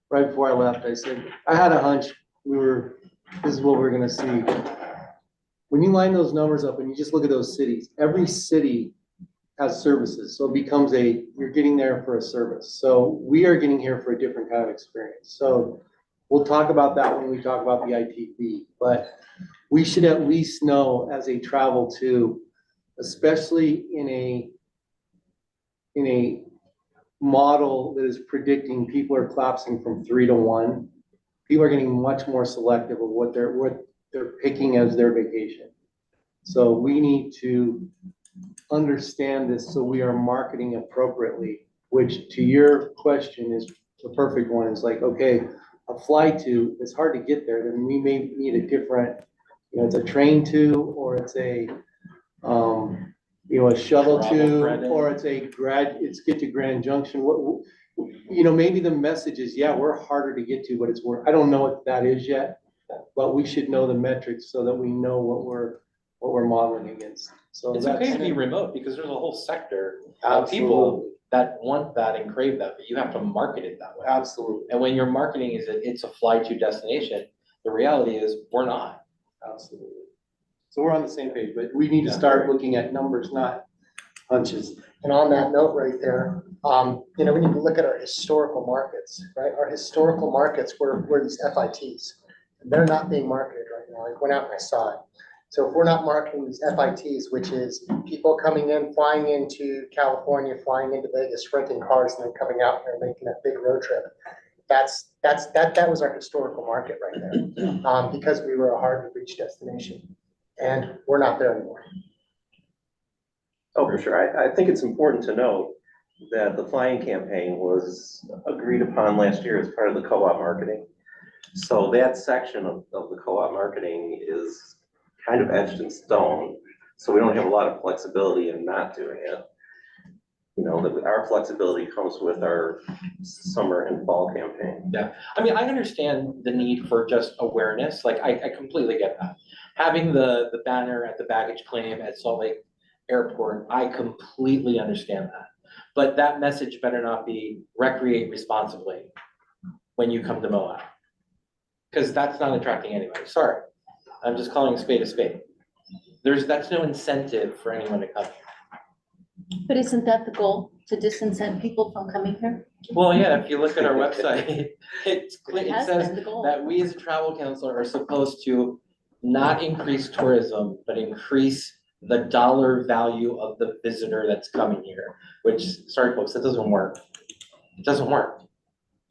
right before I left, I said, I had a hunch this is what we're gonna see. When you line those numbers up and you just look at those cities, every city has services. So it becomes you're getting there for a service. So we are getting here for a different kind of experience. So we'll talk about that when we talk about the ITB, but we should at least know as a travel to, especially in a model that is predicting people are collapsing from 3 to 1, people are getting much more selective of what they're picking as their vacation. So we need to understand this so we are marketing appropriately, which to your question is the perfect one. Is like, okay, a fly to, it's hard to get there, then we may need a different, it's a train to, or it's a, a shuttle to, or it's get to Grand Junction. Maybe the message is, yeah, we're harder to get to, but I don't know what that is yet, but we should know the metrics so that we know what we're modeling against. So it's okay to be remote because there's a whole sector of Absolutely. people that want that and crave that, but you have to market it that way. Absolutely. And when you're marketing it's a fly to destination, the reality is we're not. Absolutely. So we're on the same page, but we need to start looking at numbers, not hunches. And on that note right there, we need to look at our historical markets, right? Our historical markets were these FITs. They're not being marketed right now. I went out and I saw it. So if we're not marketing these FITs, which is people coming in, flying into California, flying into Vegas, renting cars, and then coming out here and making that big road trip, that was our historical market right there, because we were a hard to reach destination, and we're not there anymore. Oh, for sure. I think it's important to note that the flying campaign was agreed upon last year as part of the co-op marketing. So that section of the co-op marketing is kind of etched in stone. So we don't have a lot of flexibility in not doing it. Our flexibility comes with our summer and fall campaign. Yeah, I mean, I understand the need for just awareness. Like, I completely get that. Having the banner at the baggage claim at Salt Lake Airport, I completely understand that. But that message better not be recreate responsibly when you come to Moab. Because that's not attracting anybody. Sorry. I'm just calling a spade a spade. That's no incentive for anyone to come here. But isn't that the goal, to disincent people from coming here? Well, yeah, if you look at our website, it has says been the goal. that we as a travel counselor are supposed to not increase tourism, but increase the dollar value of the visitor that's coming here, which, sorry folks, that doesn't work. It doesn't work.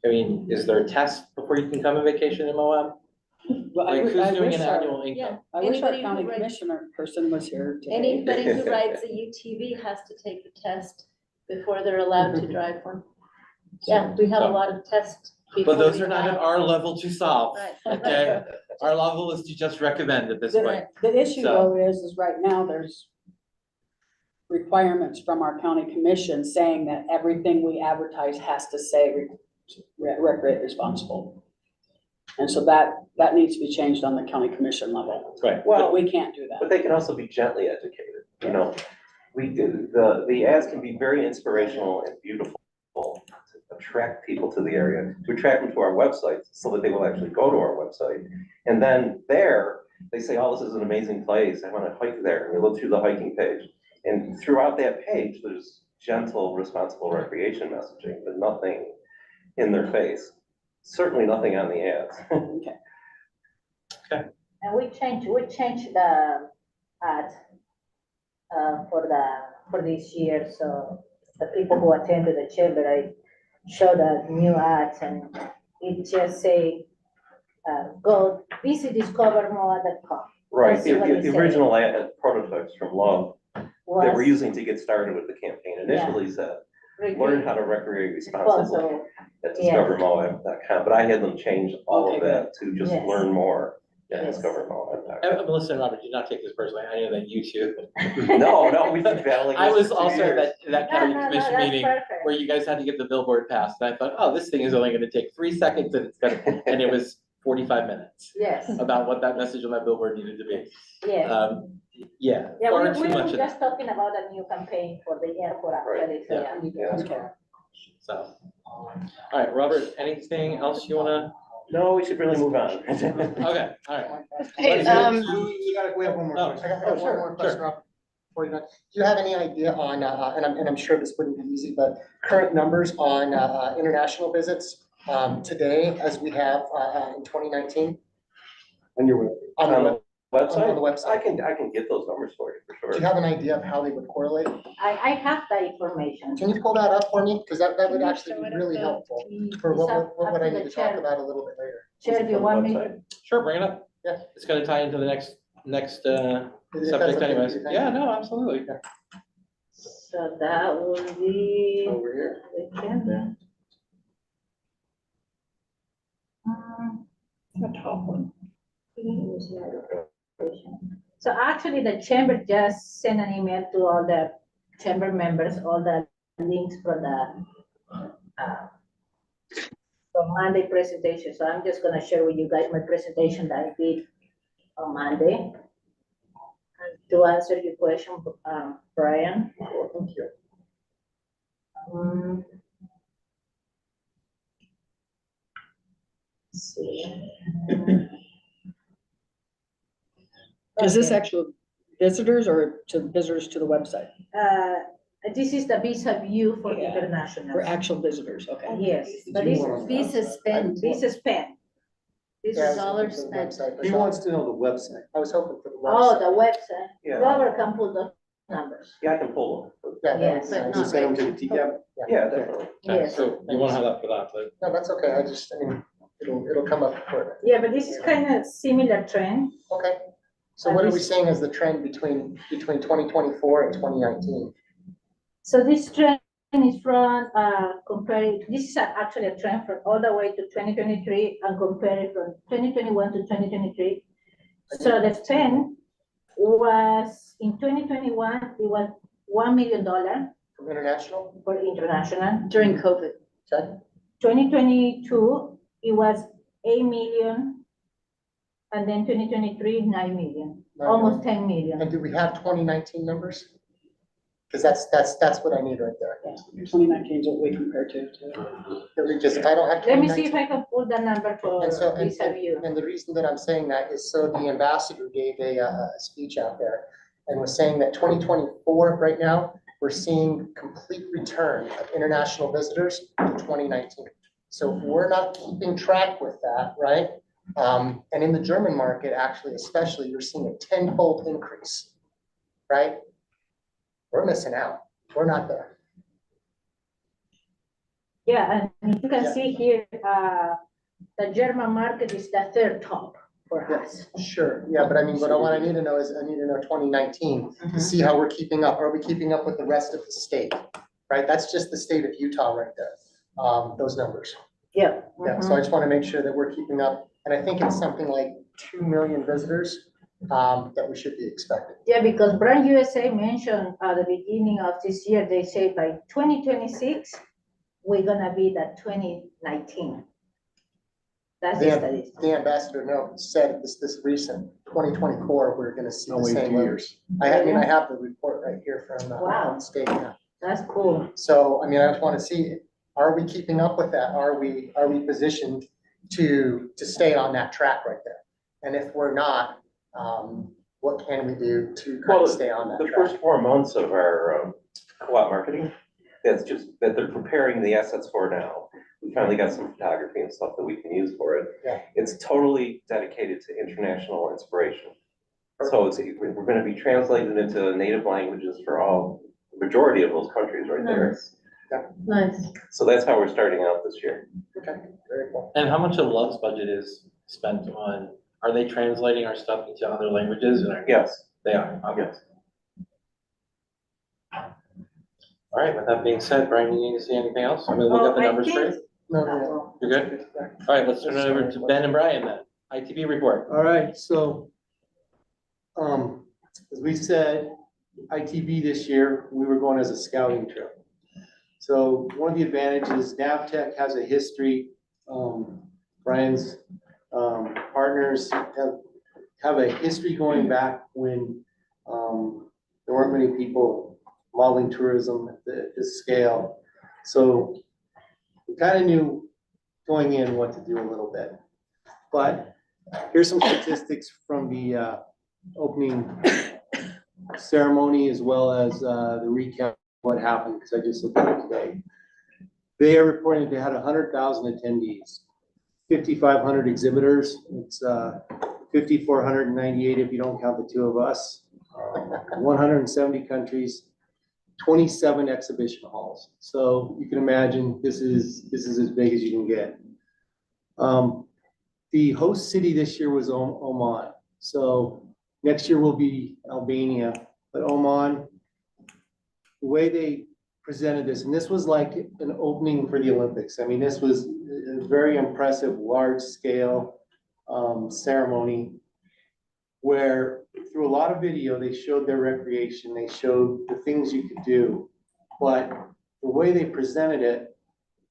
I mean, is there a test before you can come on vacation in Moab? Well, Like, who's doing an annual income? I wish our Anybody who county writes- commissioner person was here today. Anybody who rides a UTV has to take the test before they're allowed to drive one. Yeah, we have a lot of tests. But those before are we not at allow- our level to solve, Right. okay? Our level is to just recommend at this point. The issue So- though is right now there's requirements from our county commission saying that everything we advertise has to say recreate responsible. And so that needs to be changed on the county commission level. Right. Well, we can't do that. But they can also be gently educated, the ads can be very inspirational and beautiful to attract people to the area, to attract them to our website so that they will actually go to our website. And then there, they say, oh, this is an amazing place, I wanna hike there, and we look through the hiking page. And throughout that page, there's gentle, responsible recreation messaging, but nothing in their face. Certainly nothing on the ads. And we changed the ad for this year, so the people who attended the chamber, I showed the new ads and it just say, go visit discovermoa.com. Right, That's what it the said. original ad prototypes from Love that we're Was using to get started with the campaign initially said, learn really how to recreate responsibly responsible. at Yeah. discovermoab.com, but I had them change all of Okay, that to just Yes. learn more at Yes. discovermoab.com. Melissa and Robert, do not take this personally. I know that you too. No, we've been battling. I this was for 2 also at years. that No, county no, no, commission that's meeting perfect. where you guys had to get the billboard passed. And I thought, oh, this thing is only gonna take 3 seconds and and it was 45 minutes Yes, about what that message on that billboard needed to be. yes. Yeah, Yeah, far we too were much of just that. talking about a new campaign for the airport actually, so Yeah. yeah. Yeah. So, all right, Robert, anything else you wanna? No, we should really move on. Okay, all right. Hey, Let's do- We have one more Oh, question. I got oh, one sure, more question, sure. Rob. Before you go. Do you have any idea on, and I'm sure this wouldn't be easy, but current numbers on international visits today as we have in 2019? On your On the website? on the website. I can get those numbers for you for Do you sure. have an idea of how they would correlate? I have that information. Can you pull that up for me? Because that Can would you actually show be it really at the helpful T- for It's up what to I the need to talk chair. about a little bit later. Chair, do you want me to? Sure, bring it up. Yeah. It's gonna tie into the next If that's subject okay anyways. with you, Yeah, no, absolutely. So that will be Over here. the agenda. The top one. So actually, the chamber just sent an email to all the chamber members, all the links for the from Monday presentation. So I'm just gonna share with you guys my presentation that I did on Monday. And to answer your question, Brian. Thank you. Let's see. Is this Okay. actual visitors or to visitors to the website? This is the Visa View for Yeah. international. For actual visitors, okay. Yes, but you this want Visa spend, Visa spend. This Yeah, I is was dollar hoping for the spent. website, but He not- wants to know the website. I was hoping for the Oh, website. the website. Yeah. Robert can put the numbers. Yeah, I can pull them. Yeah, that Yes, would be but nice. not Send them to the Yeah, yeah, definitely. Okay, Yes. so you wanna have that for that, but No, that's okay. I mean, it'll come up for Yeah, but this is kind of similar trend. Okay. So what are we saying as the trend between 2024 and 2019? So this trend is from, comparing, this is actually a trend from all the way to 2023 and compare it from 2021 to 2023. So the spend was, in 2021, it was $1 million From international? for international. During COVID. Okay. 2022, it was 8 million. And then 2023, 9 million, almost 10 million. And do we have 2019 numbers? Because that's what I need right there. 2019 is what we compare to. If I don't have Let me see 2019. if I can pull the number for And so, Visa View. and the reason that I'm saying that is so the ambassador gave a speech out there and was saying that 2024, right now, we're seeing complete return of international visitors to 2019. So if we're not keeping track with that, right? And in the German market, actually, especially, you're seeing a tenfold increase, right? We're missing out. We're not there. Yeah, and you can Yeah. see here, the German market is the third top for us. Sure, yeah, but I mean, what I need to know is, I need to know 2019 to see how we're keeping up. Are we keeping up with the rest of the state? Right, that's just the state of Utah right there, those numbers. Yeah. Yeah, so I just want to make sure that we're keeping up, and I think it's something like 2 million visitors that we should be expecting. Yeah, because Brand USA mentioned at the beginning of this year, they say by 2026, we're gonna be the 2019. That's the statistic. The ambassador said this recent 2024, we're gonna see the Only same 2 years. I have the report right here from Wow. state, yeah. That's cool. So, I mean, I just want to see, are we keeping up with that? Are we positioned to stay on that track right there? And if we're not, What can we do to kind Well, of stay on that the track? first 4 months of our co-op marketing, that's just, that they're preparing the assets for now. We finally got some photography and stuff that we can use for it. Yeah. It's totally dedicated to international inspiration. So we're gonna be translated into native languages for the majority of those countries right there. Nice. So that's how we're starting out this year. Okay, very cool. And how much of Love's budget is spent on, are they translating our stuff into other languages? Yes. They are, okay. Yes. All right, with that being said, Brian, you need to see anything else? I'm gonna look at the numbers for you. No, You're good? All right, let's turn it over to Ben and Brian then. ITB report. All right, so, as we said, ITB this year, we were going as a scouting trip. So one of the advantages, NAVTech has a history, Brian's, partners have a history going back when, there weren't many people modeling tourism at this scale. So we kind of knew going in what to do a little bit. But here's some statistics from the opening ceremony as well as the recap of what happened, because I just looked at it today. They are reporting they had 100,000 attendees, 5,500 exhibitors. It's 5,498 if you don't count the two of us. 170 countries, 27 exhibition halls. So you can imagine this is as big as you can get. The host city this year was Oman. So next year will be Albania, but Oman, the way they presented this, and this was like an opening for the Olympics. I mean, this was a very impressive, large scale ceremony where through a lot of video, they showed their recreation, they showed the things you could do. But the way they presented it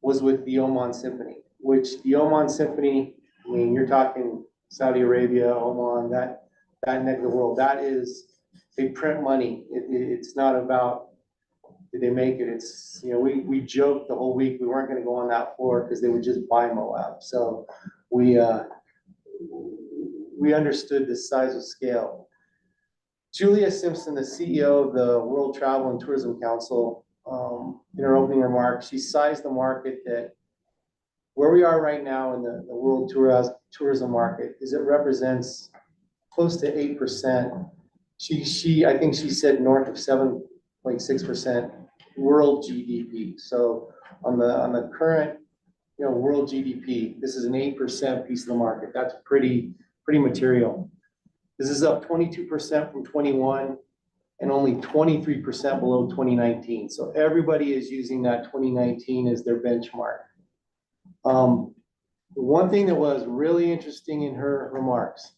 was with the Oman Symphony, which the Oman Symphony, I mean, you're talking Saudi Arabia, Oman, that neck of the world, that is, they print money. It's not about, did they make it? It's, you know, we joked the whole week, we weren't gonna go on that floor because they would just buy Moab. So we understood the size of scale. Julia Simpson, the CEO of the World Travel and Tourism Council, in her opening remarks, she sized the market that where we are right now in the world tourism market is it represents close to 8%. I think she said north of 7.6% world GDP. So on the current, you know, world GDP, this is an 8% piece of the market. That's pretty material. This is up 22% from 21 and only 23% below 2019. So everybody is using that 2019 as their benchmark. The one thing that was really interesting in her remarks,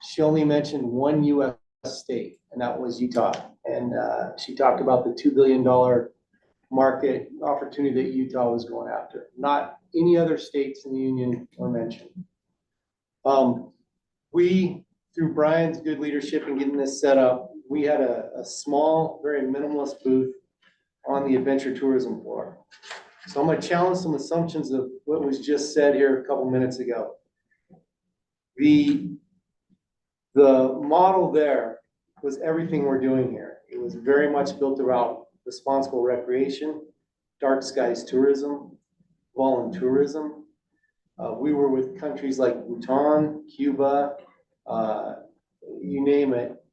she only mentioned one US state, and that was Utah. And she talked about the $2 billion market opportunity that Utah was going after. Not any other states in the union were mentioned. We, through Brian's good leadership in getting this set up, we had a small, very minimalist booth on the adventure tourism floor. So I'm gonna challenge some assumptions of what was just said here a couple minutes ago. The model there was everything we're doing here. It was very much built around responsible recreation, dark skies tourism, voluntourism. We were with countries like Bhutan, Cuba, you name it,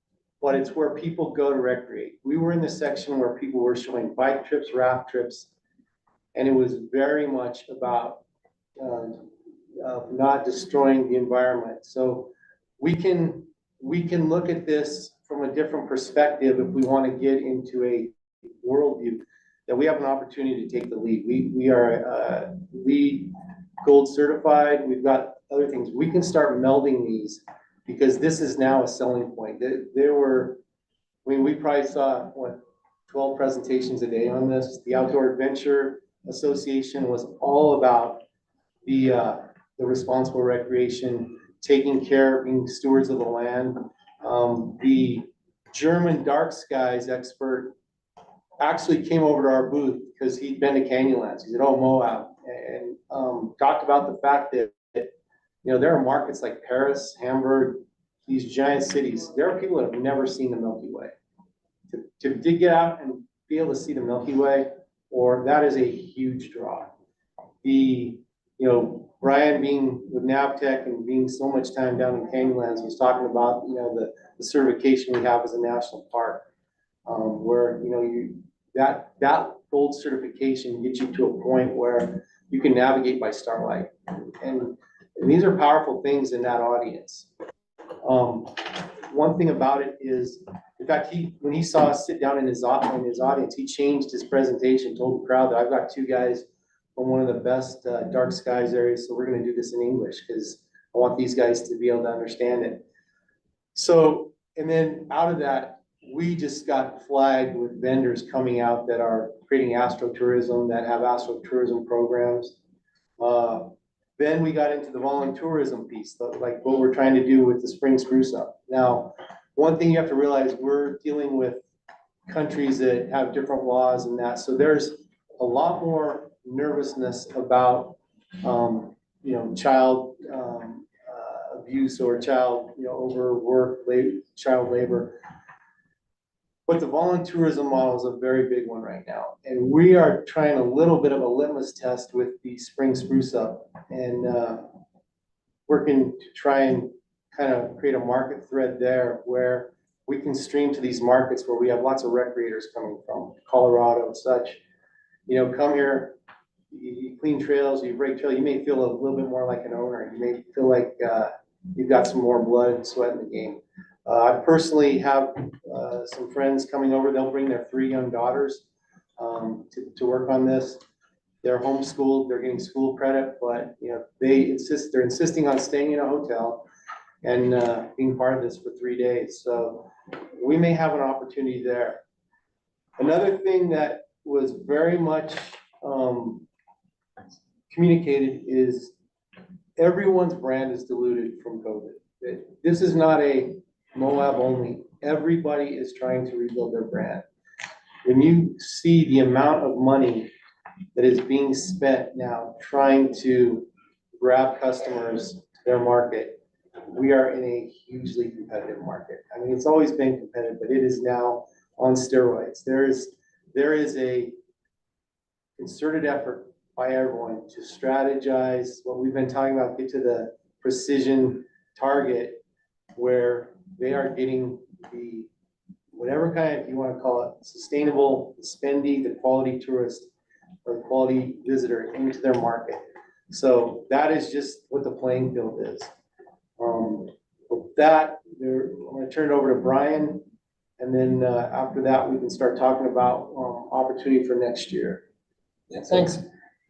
but it's where people go to recreate. We were in the section where people were showing bike trips, raft trips, and it was very much about not destroying the environment. So we can look at this from a different perspective if we want to get into a worldview that we have an opportunity to take the lead. We are LEED Gold certified. We've got other things. We can start melding these because this is now a selling point. There were, I mean, we probably saw, what, 12 presentations a day on this. The Outdoor Adventure Association was all about the responsible recreation, taking care, being stewards of the land. The German dark skies expert actually came over to our booth because he'd been to Canyonlands. He said, oh, Moab, and talked about the fact that, you know, there are markets like Paris, Hamburg, these giant cities, there are people that have never seen the Milky Way. To get out and be able to see the Milky Way, or that is a huge draw. Brian being with Navtech and being so much time down in Canyonlands was talking about, the certification we have as a national park. Where, that gold certification gets you to a point where you can navigate by starlight. And these are powerful things in that audience. One thing about it is, in fact, when he saw us sit down in his audience, he changed his presentation, told the crowd that I've got two guys from one of the best dark skies areas, so we're gonna do this in English because I want these guys to be able to understand it. So, and then out of that, we just got flagged with vendors coming out that are creating astrotourism, that have astrotourism programs. Then we got into the voluntourism piece, like what we're trying to do with the Spring Spruce Up. Now, one thing you have to realize, we're dealing with countries that have different laws and that, so there's a lot more nervousness about, child abuse or child, overwork, child labor. But the voluntourism model is a very big one right now. And we are trying a little bit of a litmus test with the Spring Spruce Up and working to try and kind of create a market thread there where we can stream to these markets where we have lots of recreators coming from, Colorado and such. Come here, you clean trails, you break trail, you may feel a little bit more like an owner. You may feel like you've got some more blood and sweat in the game. I personally have some friends coming over. They'll bring their 3 young daughters to work on this. They're homeschooled, they're getting school credit, but they're insisting on staying in a hotel and being part of this for 3 days. So we may have an opportunity there. Another thing that was very much communicated is everyone's brand is diluted from COVID. This is not a Moab only. Everybody is trying to rebuild their brand. When you see the amount of money that is being spent now trying to grab customers to their market, we are in a hugely competitive market. I mean, it's always been competitive, but it is now on steroids. There is a concerted effort by everyone to strategize what we've been talking about, get to the precision target where they are getting the, whatever kind of, you want to call it, sustainable, spendy, the quality tourist or the quality visitor into their market. So that is just what the playing field is. With that, I'm going to turn it over to Brian. And then after that, we can start talking about opportunity for next year. Yeah, thanks.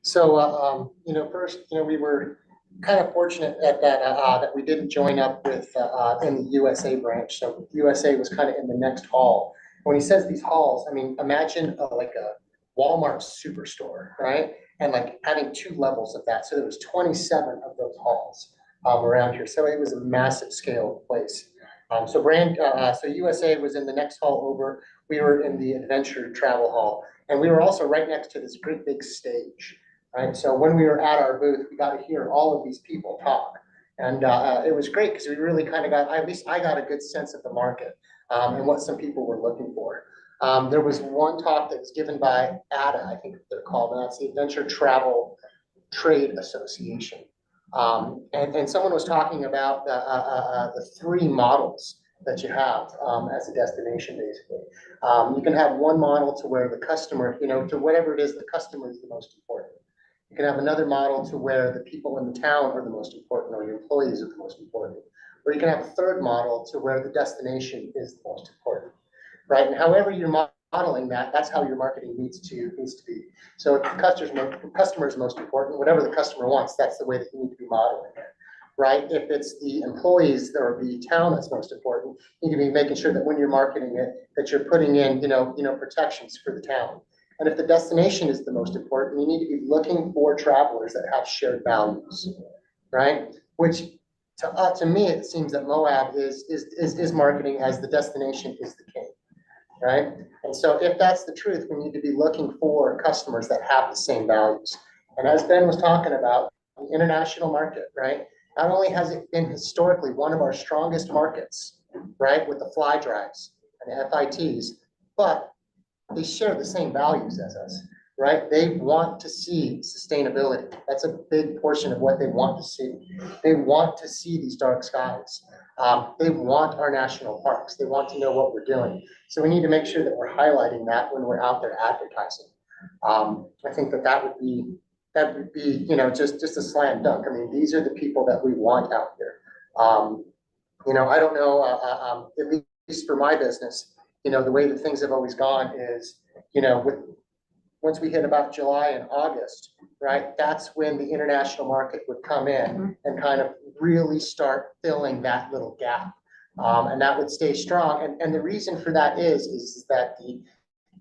So, first, we were kind of fortunate at that we didn't join up with in the USA branch. So USA was kind of in the next hall. When he says these halls, I mean, imagine like a Walmart superstore, right? And like having 2 levels of that. So there was 27 of those halls around here. So it was a massive scale place. So USA was in the next hall over. We were in the adventure travel hall, and we were also right next to this great big stage. Right, so when we were at our booth, we got to hear all of these people talk, and it was great because we really kind of got, at least I got a good sense of the market and what some people were looking for. There was one talk that was given by ATA, I think they're called, and that's the Adventure Travel Trade Association. And someone was talking about the 3 models that you have as a destination, basically. You can have one model to where the customer, to whatever it is, the customer is the most important. You can have another model to where the people in the town are the most important, or your employees are the most important. Or you can have a third model to where the destination is the most important, right? And however you're modeling that, that's how your marketing needs to be. So if the customer is most important, whatever the customer wants, that's the way that you need to be modeling it, right? If it's the employees or the town that's most important, you need to be making sure that when you're marketing it, that you're putting in, protections for the town. And if the destination is the most important, you need to be looking for travelers that have shared values, right? Which to me, it seems that Moab is marketing as the destination is the king, right? And so if that's the truth, we need to be looking for customers that have the same values. And as Ben was talking about, the international market, right? Not only has it been historically one of our strongest markets, right, with the fly drives and the FITs, but they share the same values as us, right? They want to see sustainability. That's a big portion of what they want to see. They want to see these dark skies. They want our national parks. They want to know what we're doing. So we need to make sure that we're highlighting that when we're out there advertising. I think that would be, you know, just a slam dunk. I mean, these are the people that we want out here. You know, I don't know, at least for my business, you know, the way that things have always gone is, you know, once we hit about July and August, right, that's when the international market would come in and kind of really start filling that little gap. And that would stay strong. And the reason for that is that the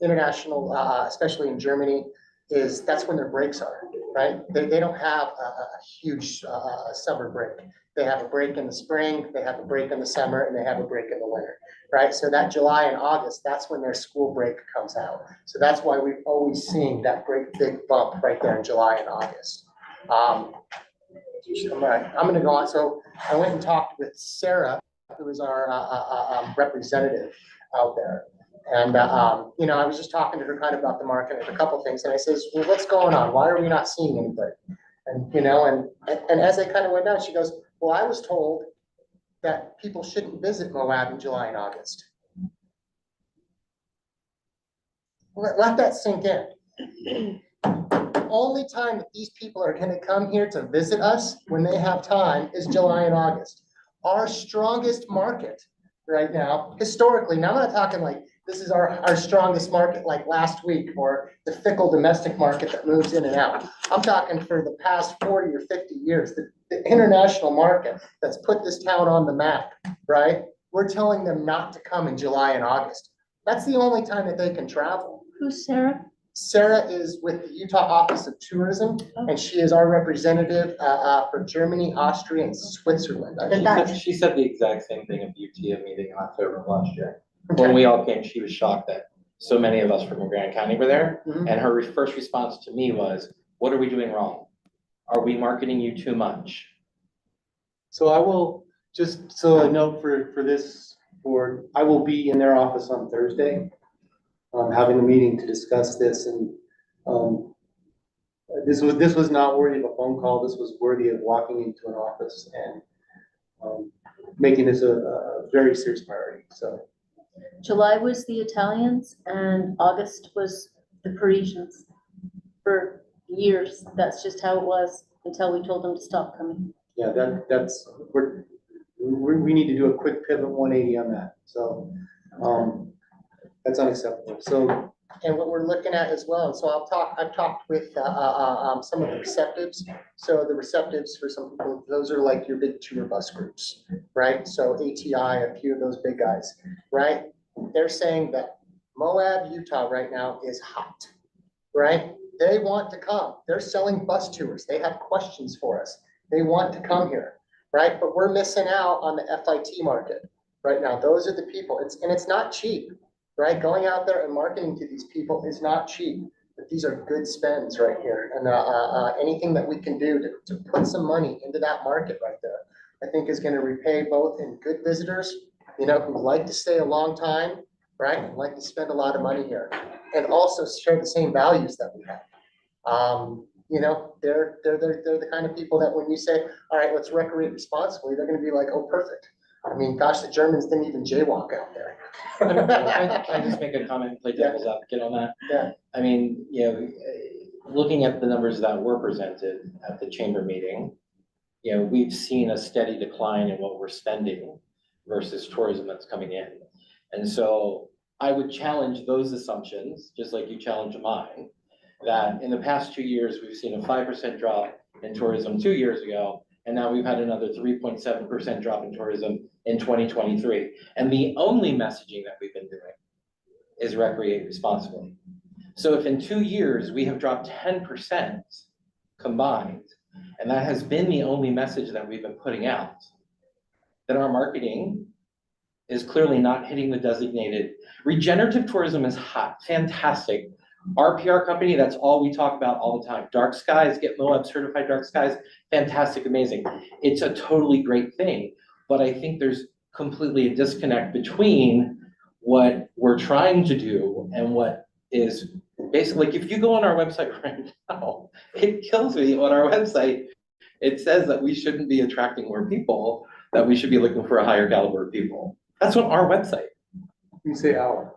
international, especially in Germany, that's when their breaks are, right? They don't have a huge summer break. They have a break in the spring, they have a break in the summer, and they have a break in the winter, right? So that July and August, that's when their school break comes out. So that's why we've always seen that great big bump right there in July and August. All right, I'm gonna go on. So I went and talked with Sarah, who is our representative out there. And, you know, I was just talking to her kind of about the market and a couple of things. And I says, well, what's going on? Why are we not seeing anybody? And, you know, and as I kind of went down, she goes, well, I was told that people shouldn't visit Moab in July and August. Let that sink in. The only time that these people are gonna come here to visit us when they have time is July and August. Our strongest market right now, historically, now I'm not talking like this is our strongest market like last week or the fickle domestic market that moves in and out. I'm talking for the past 40 or 50 years, the international market that's put this town on the map, right? We're telling them not to come in July and August. That's the only time that they can travel. Who's Sarah? Sarah is with the Utah Office of Tourism, and she is our representative for Germany, Austria, and Switzerland. She said the exact same thing at the UTA meeting in October of last year. When we all came, she was shocked that so many of us from Grand County were there. And her first response to me was, what are we doing wrong? Are we marketing you too much? So I will, just so a note for this board, I will be in their office on Thursday, having a meeting to discuss this. And this was not worthy of a phone call. This was worthy of walking into an office and making this a very serious priority. So July was the Italians and August was the Parisians for years. That's just how it was until we told them to stop coming. yeah, we need to do a quick pivot 180 on that. So that's unacceptable. So, and what we're looking at as well, and so I've talked with some of the receptives. So the receptives for some people, those are like your big tour bus groups, right? So ATI, a few of those big guys, right? They're saying that Moab, Utah right now is hot, right? They want to come. They're selling bus tours. They have questions for us. They want to come here, right? But we're missing out on the FIT market right now. Those are the people. It's not cheap, right? Going out there and marketing to these people is not cheap, but these are good spends right here. And anything that we can do to put some money into that market right there, I think is going to repay both in good visitors, you know, who like to stay a long time, right? And like to spend a lot of money here, and also share the same values that we have. You know, they're the kind of people that when you say, all right, let's recreate responsibly, they're going to be like, oh, perfect. I mean, gosh, the Germans didn't even jaywalk out there. Can I just make a comment, play devil's advocate on that? Yeah. I mean, you know, looking at the numbers that were presented at the chamber meeting, you know, we've seen a steady decline in what we're spending versus tourism that's coming in. And so I would challenge those assumptions, just like you challenged mine, that in the past 2 years, we've seen a 5% drop in tourism 2 years ago, and now we've had another 3.7% drop in tourism in 2023. And the only messaging that we've been doing is recreate responsibly. So if in 2 years we have dropped 10% combined, and that has been the only message that we've been putting out, then our marketing is clearly not hitting the designated. Regenerative tourism is hot, fantastic. Our PR company, that's all we talk about all the time. Dark skies, get Moab certified dark skies, fantastic, amazing. It's a totally great thing, but I think there's completely a disconnect between what we're trying to do and what is basically, like, if you go on our website right now, it kills me on our website. It says that we shouldn't be attracting more people, that we should be looking for a higher caliber of people. That's on our website. You say our.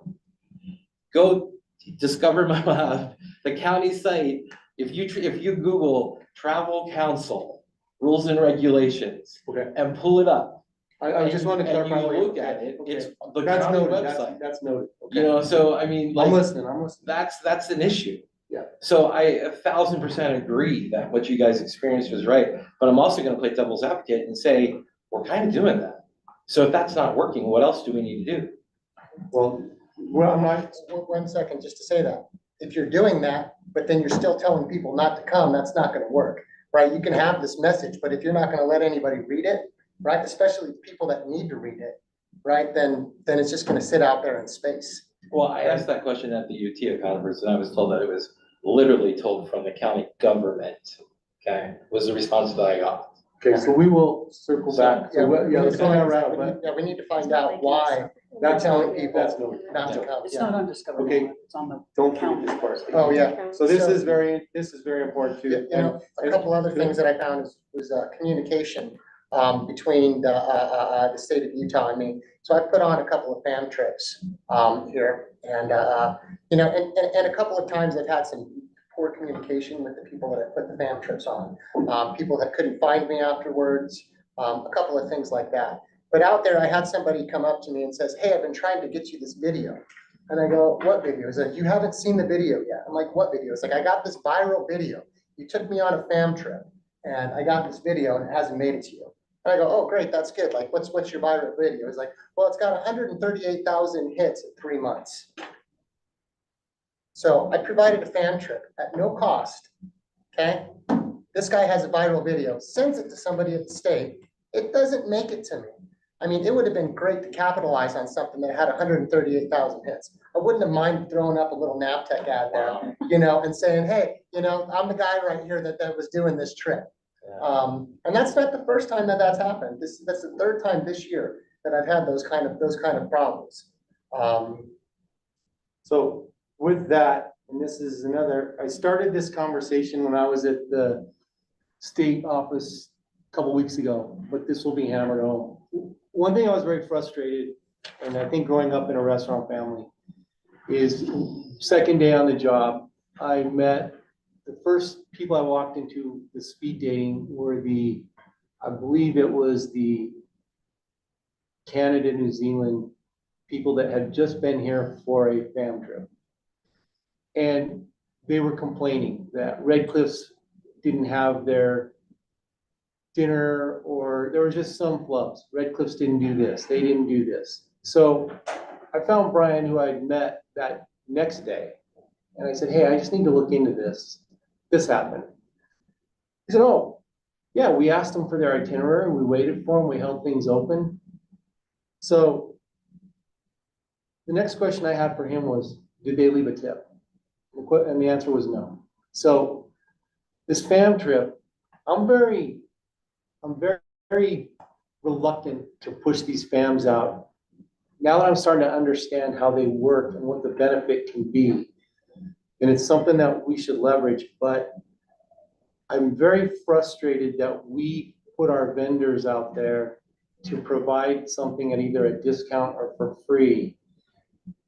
Go discover Moab, the county site. If you Google Travel Council Rules and Regulations and pull it up. I just wanted to clarify. And you look at it, it's the That's county noted, website. that's noted. You know, so I mean, like. I'm listening. That's an issue. Yeah. So I 1,000% agree that what you guys experienced was right, but I'm also gonna play devil's advocate and say, we're kind of doing that. So if that's not working, what else do we need to do? Well, I'm not. 1 second, just to say that. If you're doing that, but then you're still telling people not to come, that's not gonna work, right? You can have this message, but if you're not gonna let anybody read it, right, especially people that need to read it, right, then it's just gonna sit out there in space. Well, I asked that question at the UT conference and I was told that it was literally told from the county government, okay, was the response that I got. Okay, so we will circle back. Yeah, Let's go that route, we but need- yeah, we need to find out why they're telling people not to come. It's not on Discover. Okay. One, It's on the. don't forget this part. Oh, yeah. So this is very important Yeah, too. you know, a couple other things that I found was communication between the state of Utah and me. So I put on a couple of fam trips here, and you know, and a couple of times I've had some poor communication with the people that I put the fam trips on. People that couldn't find me afterwards, a couple of things like that. But out there, I had somebody come up to me and says, "Hey, I've been trying to get you this video." And I go, "What video?" He's like, "You haven't seen the video yet." I'm like, "What video?" It's like, "I got this viral video. You took me on a fam trip and I got this video and it hasn't made it to you." And I go, "Oh, great, that's good. Like, what's your viral video?" He's like, "Well, it's got 138,000 hits in 3 months." So I provided a fam trip at no cost, okay? This guy has a viral video, sends it to somebody at the state. It doesn't make it to me. I mean, it would have been great to capitalize on something that had 138,000 hits. I wouldn't have minded throwing up a little NAVTech ad there, you know, and saying, "Hey, you know, I'm the guy right here that was doing this trip." And that's not the first time that that's happened. That's the third time this year that I've had those kind of problems. So with that, and this is another, I started this conversation when I was at the state office a couple weeks ago, but this will be hammered home. One thing I was very frustrated, and I think growing up in a restaurant family, is second day on the job, I met the first people I walked into the speed dating were I believe it was the Canada, New Zealand people that had just been here for a fam trip. And they were complaining that Red Cliffs didn't have their dinner, or there were just some flubs. Red Cliffs didn't do this, they didn't do this. So I found Brian, who I'd met that next day, and I said, "Hey, I just need to look into this. This happened." He said, "Oh, yeah, we asked them for their itinerary, we waited for them, we held things open." So the next question I had for him was, did they leave a tip? And the answer was no. So this fam trip, I'm very reluctant to push these fams out. Now that I'm starting to understand how they work and what the benefit can be, and it's something that we should leverage, but I'm very frustrated that we put our vendors out there to provide something at either a discount or for free.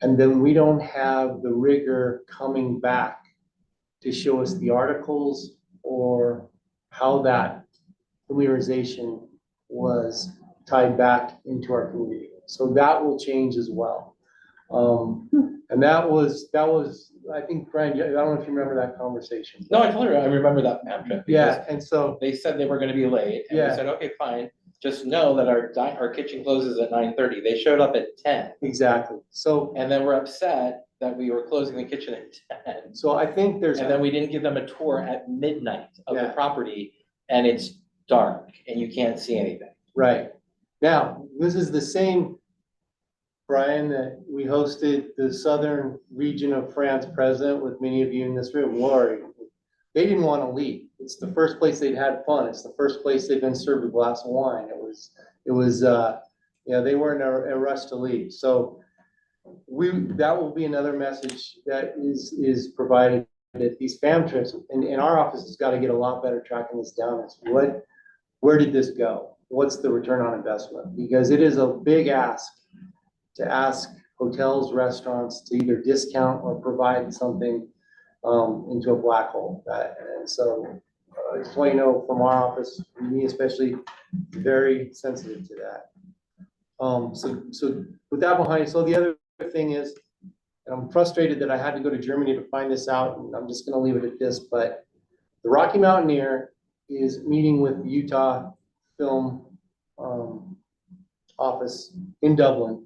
And then we don't have the rigor coming back to show us the articles or how that familiarization was tied back into our community. So that will change as well. And that was, I think, Brian, I don't know if you remember that conversation. No, I remember that fam trip. Yeah, and so. They said they were gonna be late, and we Yeah. said, okay, fine, just know that our kitchen closes at 9:30. They showed up at 10. Exactly, so. And then we're upset that we were closing the kitchen at 10. So I think there's. And then we didn't give them a tour at midnight of the Yeah. property, and it's dark, and you can't see anything. Right. Now, this is the same Brian, that we hosted the southern region of France president with many of you in this room, Lori. They didn't want to leave. It's the first place they'd had fun. It's the first place they've been served a glass of wine. They weren't in a rush to leave. So that will be another message that is provided at these FAM trips. And our office has got to get a lot better tracking this down. Where did this go? What's the return on investment? Because it is a big ask to ask hotels, restaurants to either discount or provide something into a black hole. And so I just want you to know from our office, me especially, very sensitive to that. So with that behind, so the other thing is, and I'm frustrated that I had to go to Germany to find this out, and I'm just going to leave it at this, but the Rocky Mountaineer is meeting with the Utah Film office in Dublin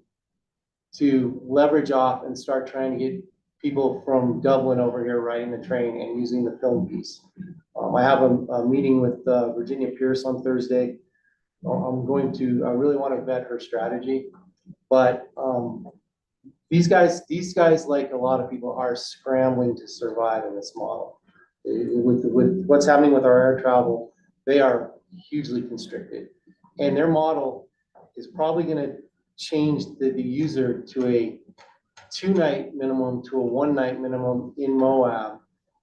to leverage off and start trying to get people from Dublin over here riding the train and using the film piece. I have a meeting with Virginia Pierce on Thursday. I really want to vet her strategy, but these guys, like a lot of people, are scrambling to survive in this model. With what's happening with our air travel, they are hugely constricted, and their model is probably going to change the user to a 2-night minimum to a 1-night minimum in Moab,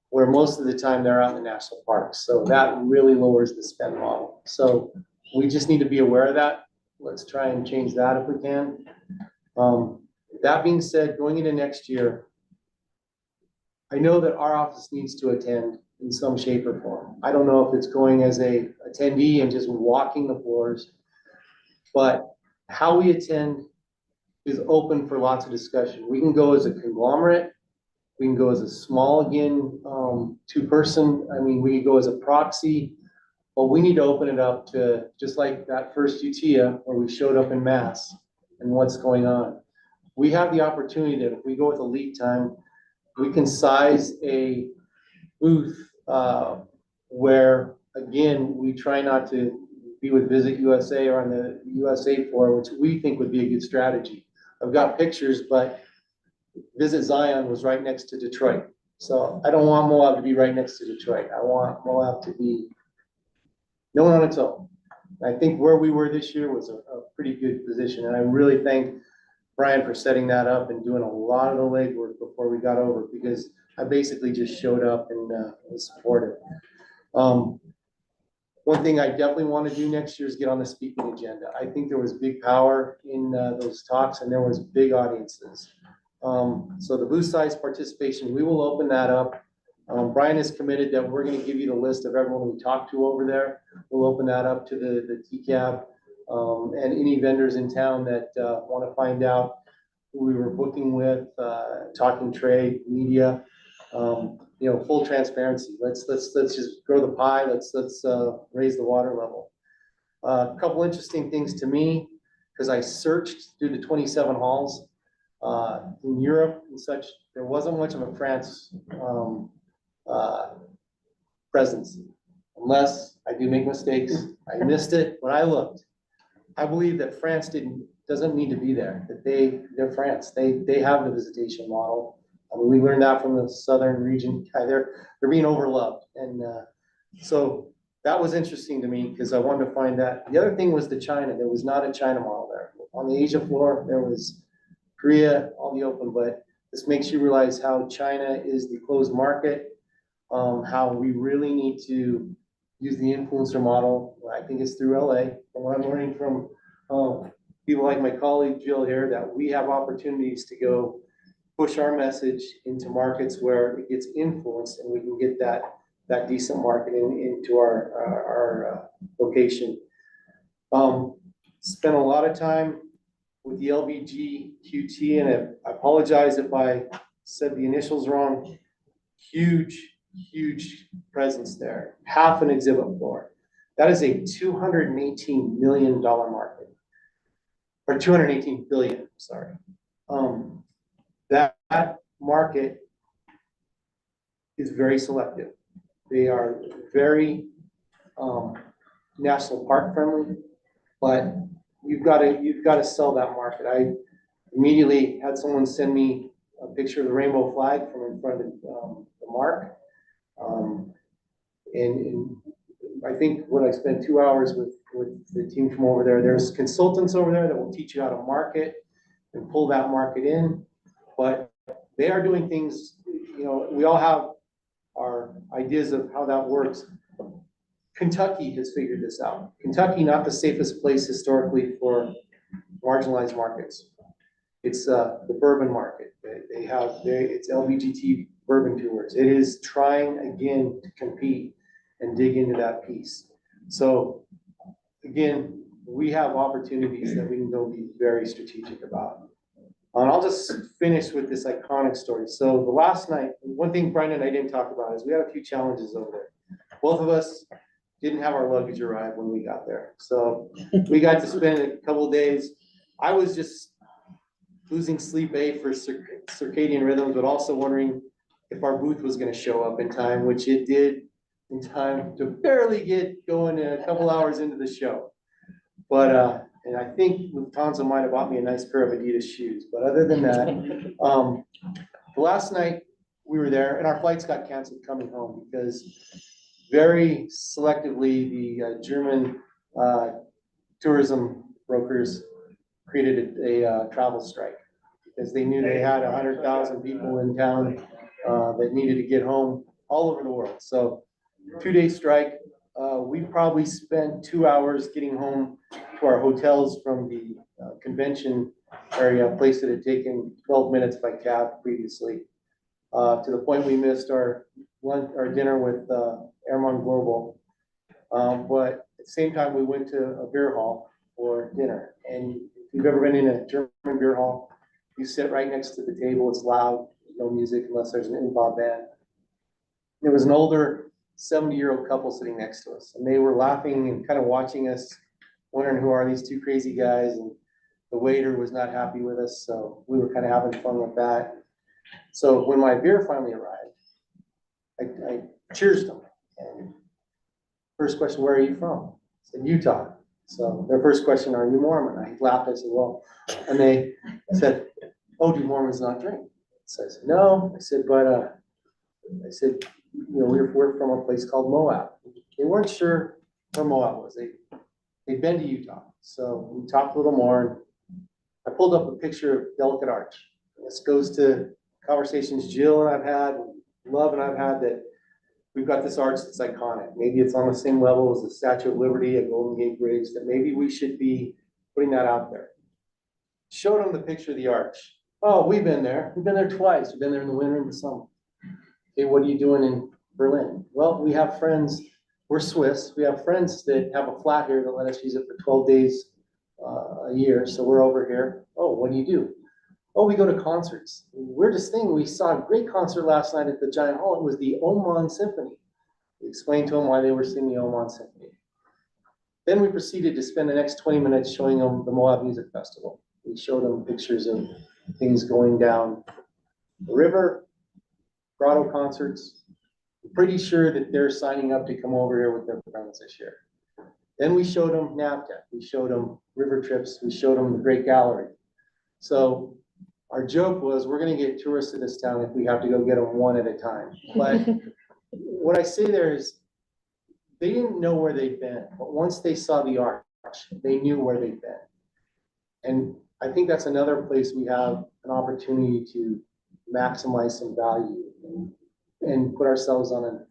where most of the time they're out in the national parks. So that really lowers the spend model. So we just need to be aware of that. Let's try and change that if we can. That being said, going into next year, I know that our office needs to attend in some shape or form. I don't know if it's going as a attendee and just walking the floors, but how we attend is open for lots of discussion. We can go as a conglomerate. We can go as a small, again, 2-person. I mean, we can go as a proxy, but we need to open it up to, just like that first UTIA where we showed up in mass and what's going on. We have the opportunity that if we go with a lead time, we can size a booth where, again, we try not to be with Visit USA or on the USA floor, which we think would be a good strategy. I've got pictures, but Visit Zion was right next to Detroit. So I don't want Moab to be right next to Detroit. I want Moab to be known on its own. I think where we were this year was a pretty good position. And I really thank Brian for setting that up and doing a lot of the legwork before we got over, because I basically just showed up and was supportive. One thing I definitely want to do next year is get on the speaking agenda. I think there was big power in those talks, and there was big audiences. So the booth size participation, we will open that up. Brian is committed that we're going to give you the list of everyone we talked to over there. We'll open that up to the TCAB and any vendors in town that want to find out who we were booking with, talking trade, media. Full transparency. Let's just grow the pie. Let's raise the water level. A couple interesting things to me, because I searched through the 27 halls in Europe and such. There wasn't much of a France presence, unless I do make mistakes. I missed it when I looked. I believe that France doesn't need to be there. That they're France. They have the visitation model. I mean, we learned that from the southern region. They're being overloved, and so that was interesting to me because I wanted to find that. The other thing was the China. There was not a China model there. On the Asia floor, there was Korea on the open, but this makes you realize how China is the closed market, how we really need to use the influencer model. I think it's through LA. And what I'm learning from people like my colleague Jill here, that we have opportunities to go push our message into markets where it gets influenced, and we can get that decent marketing into our location. Spent a lot of time with the LVG QT, and I apologize if I said the initials wrong. Huge presence there, half an exhibit floor. That is a $218 million market, or 218 billion, sorry. That market is very selective. They are very national park friendly, but you've got to sell that market. Immediately had someone send me a picture of the rainbow flag from in front of the mark. And I think when I spent 2 hours with the team from over there, there's consultants over there that will teach you how to market and pull that market in. But they are doing things, you know, we all have our ideas of how that works. Kentucky has figured this out. Kentucky, not the safest place historically for marginalized markets. It's the bourbon market. It's LBGT bourbon tours. It is trying again to compete and dig into that piece. So again, we have opportunities that we can go be very strategic about. And I'll just finish with this iconic story. So the last night, one thing Brandon and I didn't talk about is we had a few challenges over there. Both of us didn't have our luggage arrive when we got there. So we got to spend a couple of days. I was just losing sleep, for circadian rhythms, but also wondering if our booth was gonna show up in time, which it did in time to barely get going a couple hours into the show. But, and I think Lufthansa might have bought me a nice pair of Adidas shoes, but other than that, the last night we were there and our flights got canceled coming home because very selectively the German tourism brokers created a travel strike because they knew they had 100,000 people in town that needed to get home all over the world. So 2-day strike. We probably spent 2 hours getting home to our hotels from the convention area, a place that had taken 12 minutes by cab previously, to the point we missed our dinner with Airmont Global. But at the same time, we went to a beer hall for dinner. And if you've ever been in a German beer hall, you sit right next to the table. It's loud, no music unless there's an improv band. There was an older 70-year-old couple sitting next to us, and they were laughing and kind of watching us, wondering who are these two crazy guys, and the waiter was not happy with us, so we were kind of having fun with that. So when my beer finally arrived, I cheers them, and first question, where are you from? I said, Utah. So their first question, are you Mormon? I laughed, I said, well, and they said, oh, do Mormons not drink? So I said, no. I said, but I said, you know, we're from a place called Moab. They weren't sure where Moab was. They'd been to Utah. So we talked a little more. And I pulled up a picture of Delicate Arch. This goes to conversations Jill and I've had, Love and I've had, that we've got this arch that's iconic. Maybe it's on the same level as the Statue of Liberty at Golden Gate Bridge, that maybe we should be putting that out there. Showed them the picture of the arch. Oh, we've been there. We've been there twice. We've been there in the winter and the summer. Okay, what are you doing in Berlin? Well, we have friends, we're Swiss, we have friends that have a flat here that let us use it for 12 days a year, so we're over here. Oh, what do you do? Oh, we go to concerts. Weirdest thing, we saw a great concert last night at the Giant Hall. It was the Oman Symphony. We explained to them why they were singing the Oman Symphony. Then we proceeded to spend the next 20 minutes showing them the Moab Music Festival. We showed them pictures of things going down the river, grotto concerts. I'm pretty sure that they're signing up to come over here with their friends this year. Then we showed them NAVTEC, we showed them river trips, we showed them the Great Gallery. So our joke was, we're gonna get tourists in this town if we have to go get them one at a time. But what I say there is, they didn't know where they'd been, but once they saw the arch, they knew where they'd been. And I think that's another place we have an opportunity to maximize some value and put ourselves on an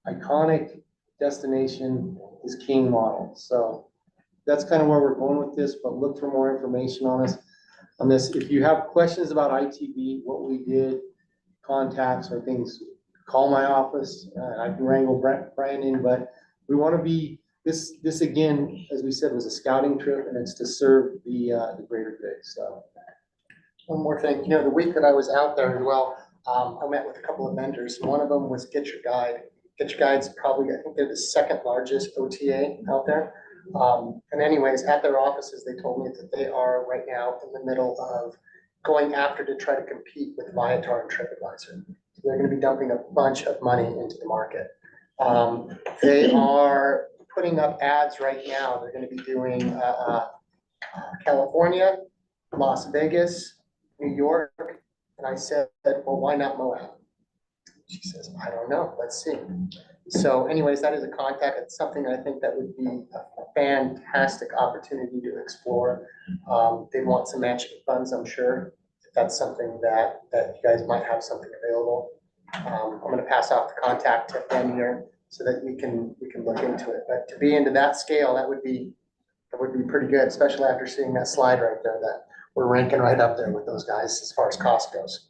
iconic destination is king model. So that's kind of where we're going with this, but look for more information on us. On this, if you have questions about ITB, what we did, contacts or things, call my office. I can wrangle Brandon, but we want to be, this again, as we said, was a scouting trip, and it's to serve the greater good. So one more thing, you know, the week that I was out there as well, I met with a couple of vendors. One of them was Get Your Guide. Get Your Guide's probably, I think they're the second largest OTA out there. And anyways, at their offices, they told me that they are right now in the middle of going after to try to compete with Viator and TripAdvisor. So they're going to be dumping a bunch of money into the market. They are putting up ads right now. They're going to be doing California, Las Vegas, New York. And I said, well, why not Moab? She says, I don't know, let's see. So anyways, that is a contact. It's something I think that would be a fantastic opportunity to explore. They'd want some matching funds, I'm sure. If that's something that you guys might have something available. I'm gonna pass off the contact to Ben here so that we can look into it. But to be into that scale, that would be pretty good, especially after seeing that slide right there, that we're ranking right up there with those guys as far as cost goes.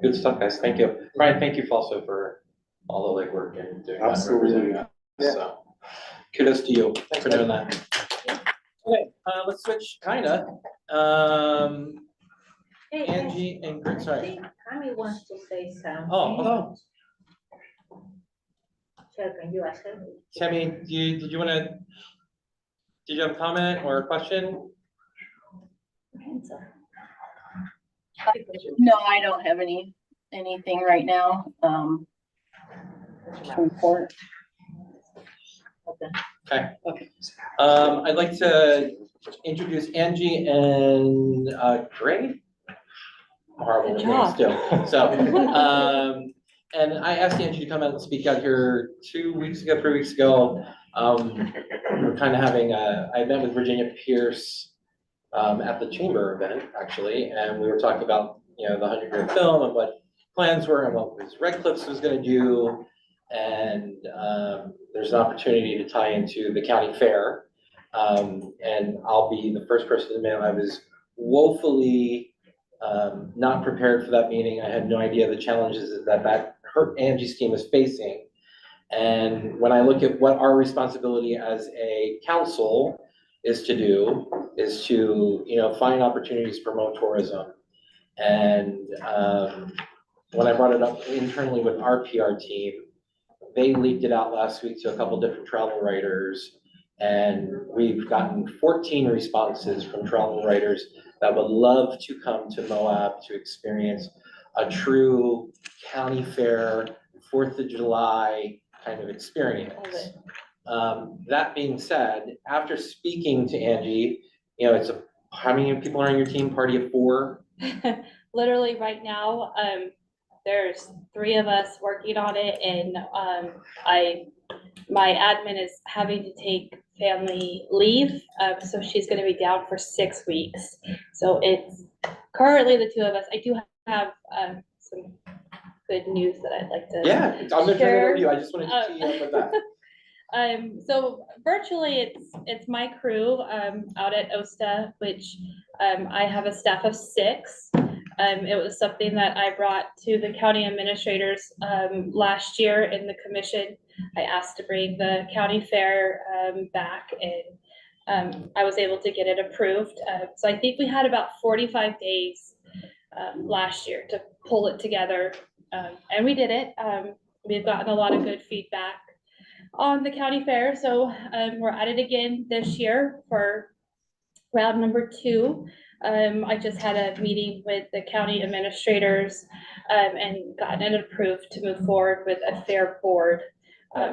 Good stuff, guys. Thank you. Brian, thank you also for all the legwork and doing that. Absolutely. So kudos to you for doing that. Okay, let's switch kinda. Hey, Angie and Greg, I sorry. think Tammy wants to say something. Oh, Chair, can you ask her? Tammy, did you have a comment or a question? No, I don't have anything right now. To report. Okay. I'd like to introduce Angie and Greg. Horrible Good names job. still. So, and I asked Angie to come out and speak out here 3 weeks ago. We're kind of having I met with Virginia Pierce at the chamber event, actually, and we were talking about, the 100-year film and what plans were and what Red Cliffs was going to do. And there's an opportunity to tie into the county fair. And I'll be the first person to admit I was woefully not prepared for that meeting. I had no idea the challenges that her Angie's team is facing. And when I look at what our responsibility as a council is to do, is to, find opportunities to promote tourism. And when I brought it up internally with our PR team, they leaked it out last week to a couple different travel writers. And we've gotten 14 responses from travel writers that would love to come to Moab to experience a true county fair, 4th of July kind of experience. That being said, after speaking to Angie, how many people are on your team? Party of 4? Literally right now, there's 3 of us working on it, and my admin is having to take family leave, so she's going to be down for 6 weeks. So it's currently the 2 of us. I do have some good news that I'd like to Yeah, I'm going to turn it over to you. I just wanted to tee you up with that. So virtually it's my crew out at OSTA, which I have a staff of 6. It was something that I brought to the county administrators last year in the commission. I asked to bring the county fair back, and I was able to get it approved. So I think we had about 45 days last year to pull it together, and we did it. We've gotten a lot of good feedback on the county fair, so we're at it again this year for round number 2. I just had a meeting with the county administrators and gotten it approved to move forward with a fair board.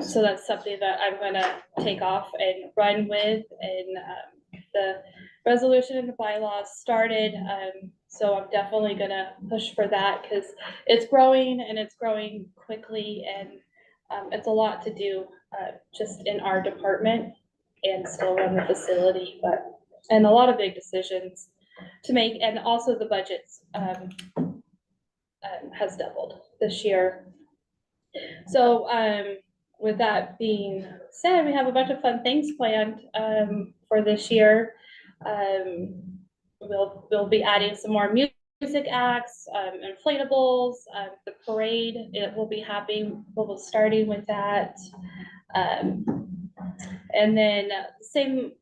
So that's something that I'm gonna take off and run with, and the resolution and the bylaws started. So I'm definitely gonna push for that because it's growing and it's growing quickly, and it's a lot to do just in our department and still run the facility, and a lot of big decisions to make, and also the budgets has doubled this year. So with that being said, we have a bunch of fun things planned for this year. We'll be adding some more music acts, inflatables, the parade. It will be happening. We'll be starting with that, and then same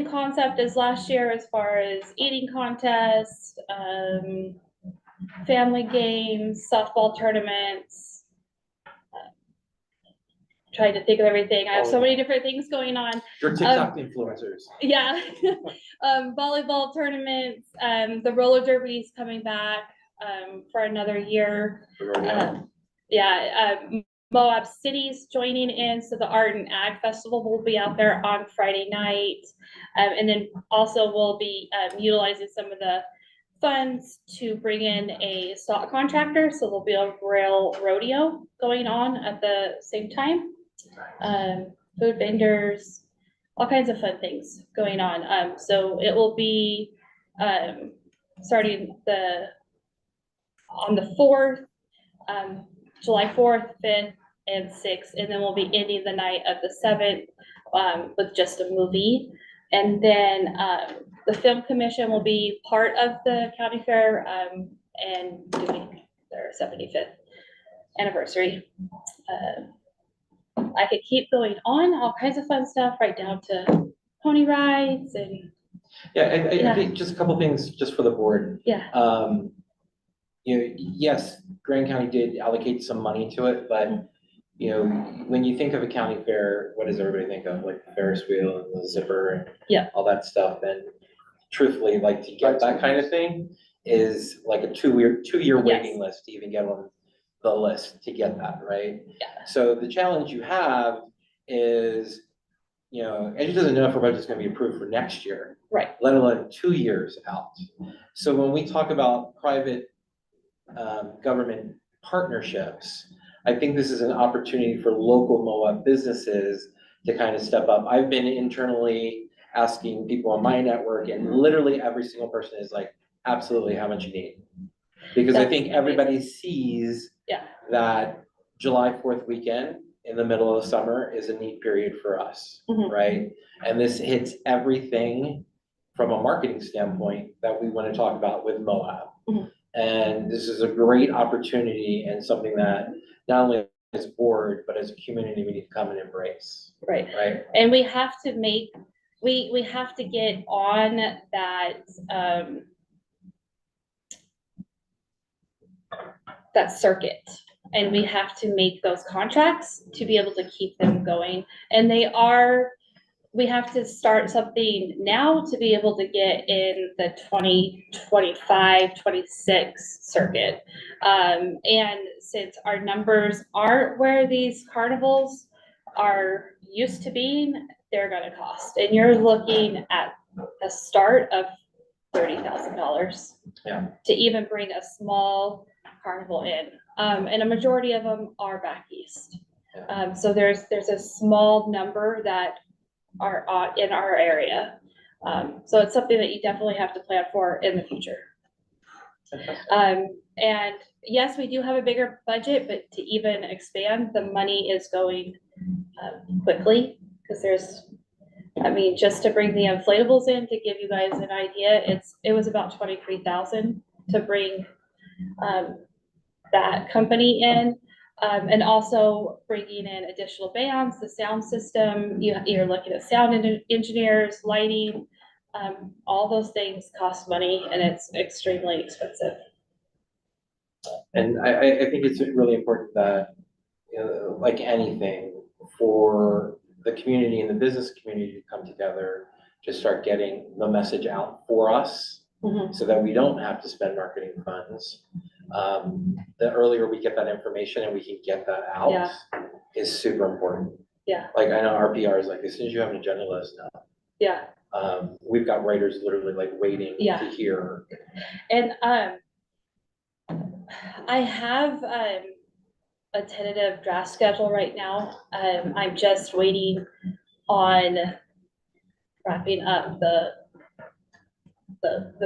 concept as last year as far as eating contests, family games, softball tournaments. Trying to think of everything. I have so many different things going on. Your TikTok influencers. Yeah. Volleyball tournaments, the roller derby is coming back for another year. Moab City's joining in, so the Art and Ag Festival will be out there on Friday night. And then also we'll be utilizing some of the funds to bring in a stock contractor, so there'll be a rail rodeo going on at the same time. Food vendors, all kinds of fun things going on. So it will be, starting on the 4th, July 4th, 5th, and 6th, and then we'll be ending the night of the 7th, with just a movie. And then, the film commission will be part of the county fair, and doing their 75th anniversary. I could keep going on, all kinds of fun stuff, right down to pony rides and. Yeah, I Yeah. think just a couple things just for the board. Yeah. You know, yes, Grand County did allocate some money to it, but you know, when you think of a county fair, what does everybody think of? Like the Ferris wheel and the zipper and Yeah. all that stuff. And truthfully, like to get that kind of thing is like a two-year waiting list to even get on the list to get that, right? Yeah. So the challenge you have is, you know, Edge doesn't know if our budget's gonna be approved for next year. Right. Let alone 2 years out. So when we talk about private government partnerships, I think this is an opportunity for local Moab businesses to kind of step up. I've been internally asking people on my network, and literally every single person is like, absolutely, how much you need? Because I think everybody sees Yeah. that July 4th weekend in the middle of the summer is a neat period for us, right? And this hits everything from a marketing standpoint that we want to talk about with Moab. And this is a great opportunity and something that not only as a board, but as a community, we need to come and embrace. Right. Right. And we have to make, we have to get on that, that circuit. And we have to make those contracts to be able to keep them going. And we have to start something now to be able to get in the 2025, 26 circuit. And since our numbers aren't where these carnivals are used to being, they're gonna cost. And you're looking at a start of $30,000 to even bring a small carnival in. And a majority of them are back east. So there's a small number that are in our area. So it's something that you definitely have to plan for in the future. And yes, we do have a bigger budget, but to even expand, the money is going quickly, because just to bring the inflatables in, to give you guys an idea, it was about 23,000 to bring that company in. And also bringing in additional bands, the sound system, you're looking at sound engineers, lighting, all those things cost money, and it's extremely expensive. And I think it's really important that, you know, like anything, for the community and the business community to come together to start getting the message out for us, so that we don't have to spend marketing funds. The earlier we get that information and we can get that out is super important. Yeah. Like I know our PR is like, as soon as you have an agenda, let us know. Yeah. We've got writers literally like waiting to hear. And I have a tentative draft schedule right now. I'm just waiting on wrapping up the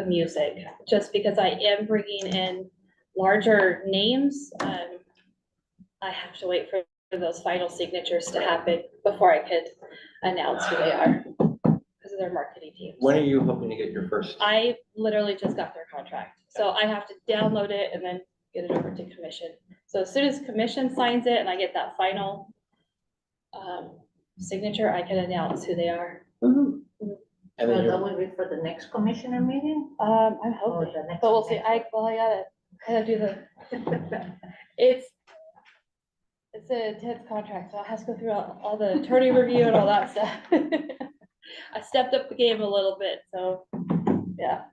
music, just because I am bringing in larger names. I have to wait for those final signatures to happen before I could announce who they are, because of their marketing teams. When are you hoping to get your first? I literally just got their contract, so I have to download it and then get it over to commission. So as soon as commission signs it and I get that final signature, I can announce who they are. And then That will be for the next commissioner meeting? I'm hoping, but we'll see. I gotta do it's an intense contract, so I have to go through all the attorney review and all that stuff. I stepped up the game a little bit, so, yeah.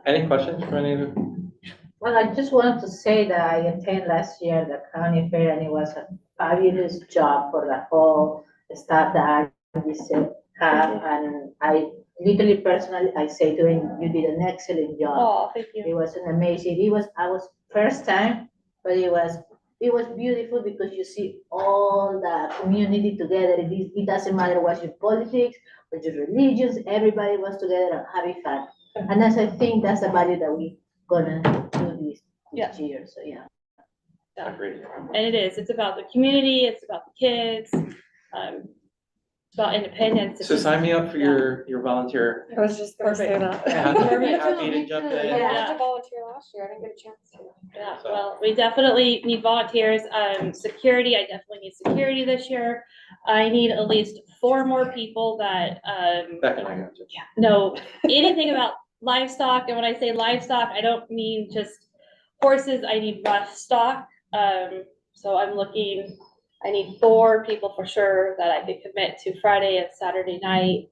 Any questions for any of you? Well, I just wanted to say that I attended last year the county fair, and it was a fabulous job for the whole staff that I have, and literally personally, I say to him, you did an excellent job. Oh, thank you. It was an amazing, I was first time, but it was beautiful because you see all the community together. It doesn't matter what your politics, what your religions, everybody was together and having fun. And that's, I think that's the value that we gonna do this year, so yeah. Agreed. And it is, it's about the community, it's about the kids, it's about independence. It's So just- sign me up for your volunteer. I was just gonna say that. Happy to jump in. I had to volunteer last year, I didn't get a chance to. Yeah, well, we definitely need volunteers. Security, I definitely need security this year. I need at least 4 more people that, Beck and I got you. know anything about livestock. And when I say livestock, I don't mean just horses, I need rough stock. So I need 4 people for sure that I could commit to Friday and Saturday night,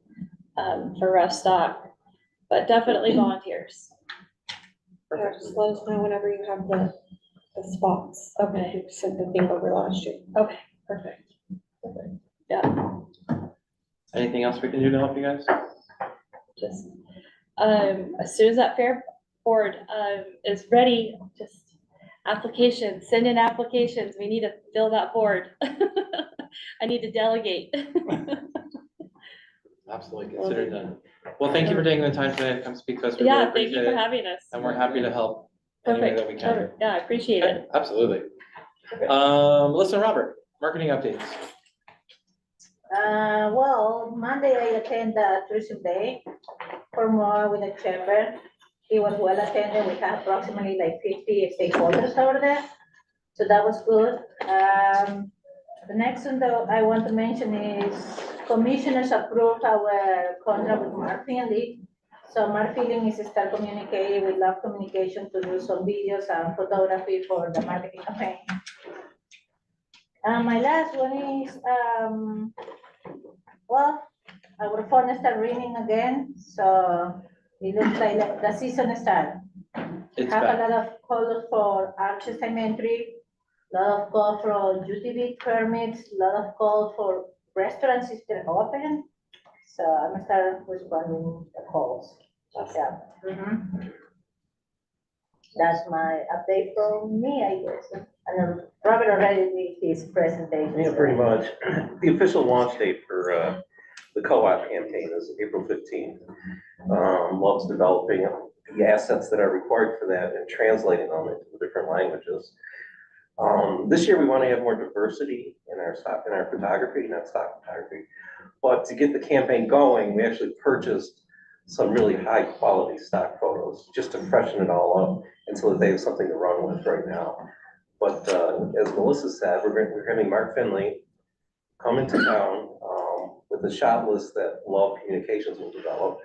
for rough stock, but definitely volunteers. Yeah, just let us know whenever you have the spots. Okay. You sent the thing over last year. Okay, perfect. Yeah. Anything else we can do to help you guys? Just, as soon as that fair board, is ready, just applications, send in applications. We need to fill that board. I need to delegate. Absolutely, consider it done. Well, thank you for taking the time today to come speak to us. We really Yeah, thank you appreciate for it, having us. and we're happy to help any way Perfect, that we can. perfect. Yeah, I appreciate it. Absolutely. Melissa and Robert, marketing updates. Well, Monday I attend the tourism day for more with the chamber. It was well attended. We had approximately like 50 stakeholders over there. So that was good. The next one that I want to mention is commissioners approved our contract with Mark Finley. So Mark Finley is start communicating with Love Communication to do some videos and photography for the marketing campaign. My last one is, well, our phone start ringing again, so it looks like the season start. It's Have back. a lot of calls for Arches Cemetery, lot of calls for UTV permits, lot of calls for restaurants if they're open. So I'm gonna start responding the calls. Yeah. That's my update from me, I guess. And Robert already did his presentation. Yeah, pretty much. The official launch date for the co-op campaign is April 15th. Love's developing the assets that are required for that and translating them into different languages. This year we want to have more diversity in our photography, not stock photography. But to get the campaign going, we actually purchased some really high quality stock photos just to freshen it all up until that they have something to run with right now. But as Melissa said, we're having Mark Finley come into town with a shot list that Love Communications will develop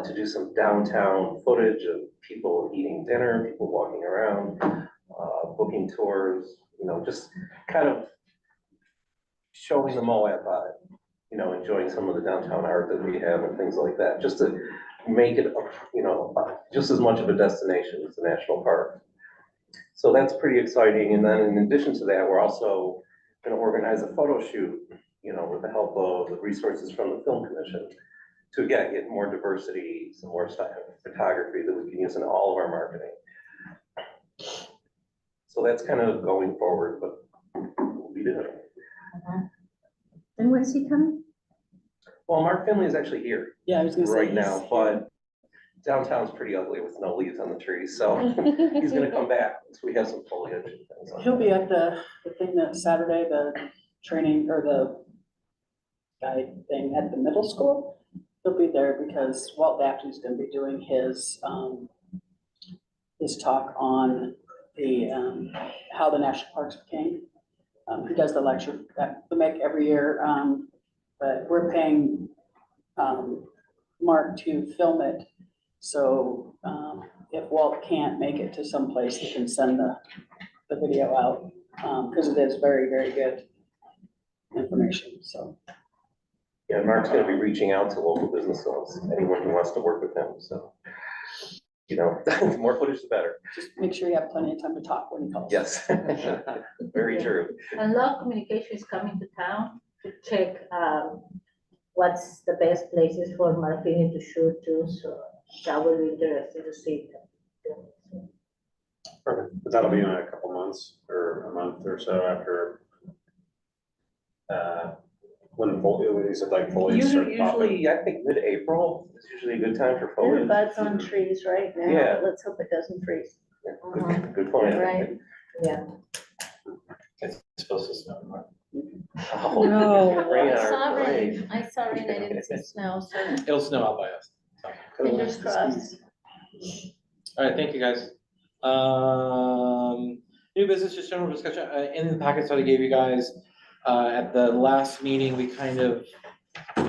to do some downtown footage of people eating dinner, people walking around, booking tours, just kind of showing the Moab vibe, enjoying some of the downtown art that we have and things like that, just to make it, just as much of a destination as the national park. So that's pretty exciting. And then in addition to that, we're also going to organize a photo shoot, with the help of the resources from the Film Commission to again get more diversity, some more style photography that we can use in all of our marketing. So that's kind of going forward, but we'll be doing it. And when's he coming? Well, Mark Finley is actually here. Yeah, I was gonna say. Right now, but downtown's pretty ugly with no leaves on the trees, so he's gonna come back once we have some foliage and things like He'll that. be at the thing that Saturday, the training or the guide thing at the middle school. He'll be there because Walt Dapton's gonna be doing his talk on the, how the national parks became. He does the lecture that we make every year, but we're paying, Mark to film it. So, if Walt can't make it to someplace, he can send the video out, because it is very, very good information, so. Yeah, and Mark's gonna be reaching out to local business owners, anyone who wants to work with him, so. The more footage, the better. Just make sure you have plenty of time to talk when he calls. Yes, very true. And Love Communication is coming to town to check, what's the best places for Marfini to shoot to, so that will be interesting to see. Perfect, but that'll be in a couple months or a month or so after. When you said like foliage start popping. Usually, I think mid-April is usually a good time for There are foliage. buds on trees right now, Yeah. but let's hope it doesn't freeze. Good point. Right? Yeah. It's supposed to snow tomorrow. Oh, No. rain I on our saw parade. rain, I saw rain, I didn't see snow, so It'll snow out by us. fingers crossed. All right, thank you, guys. New business, just general discussion, in the packets that I gave you guys, at the last meeting, we kind of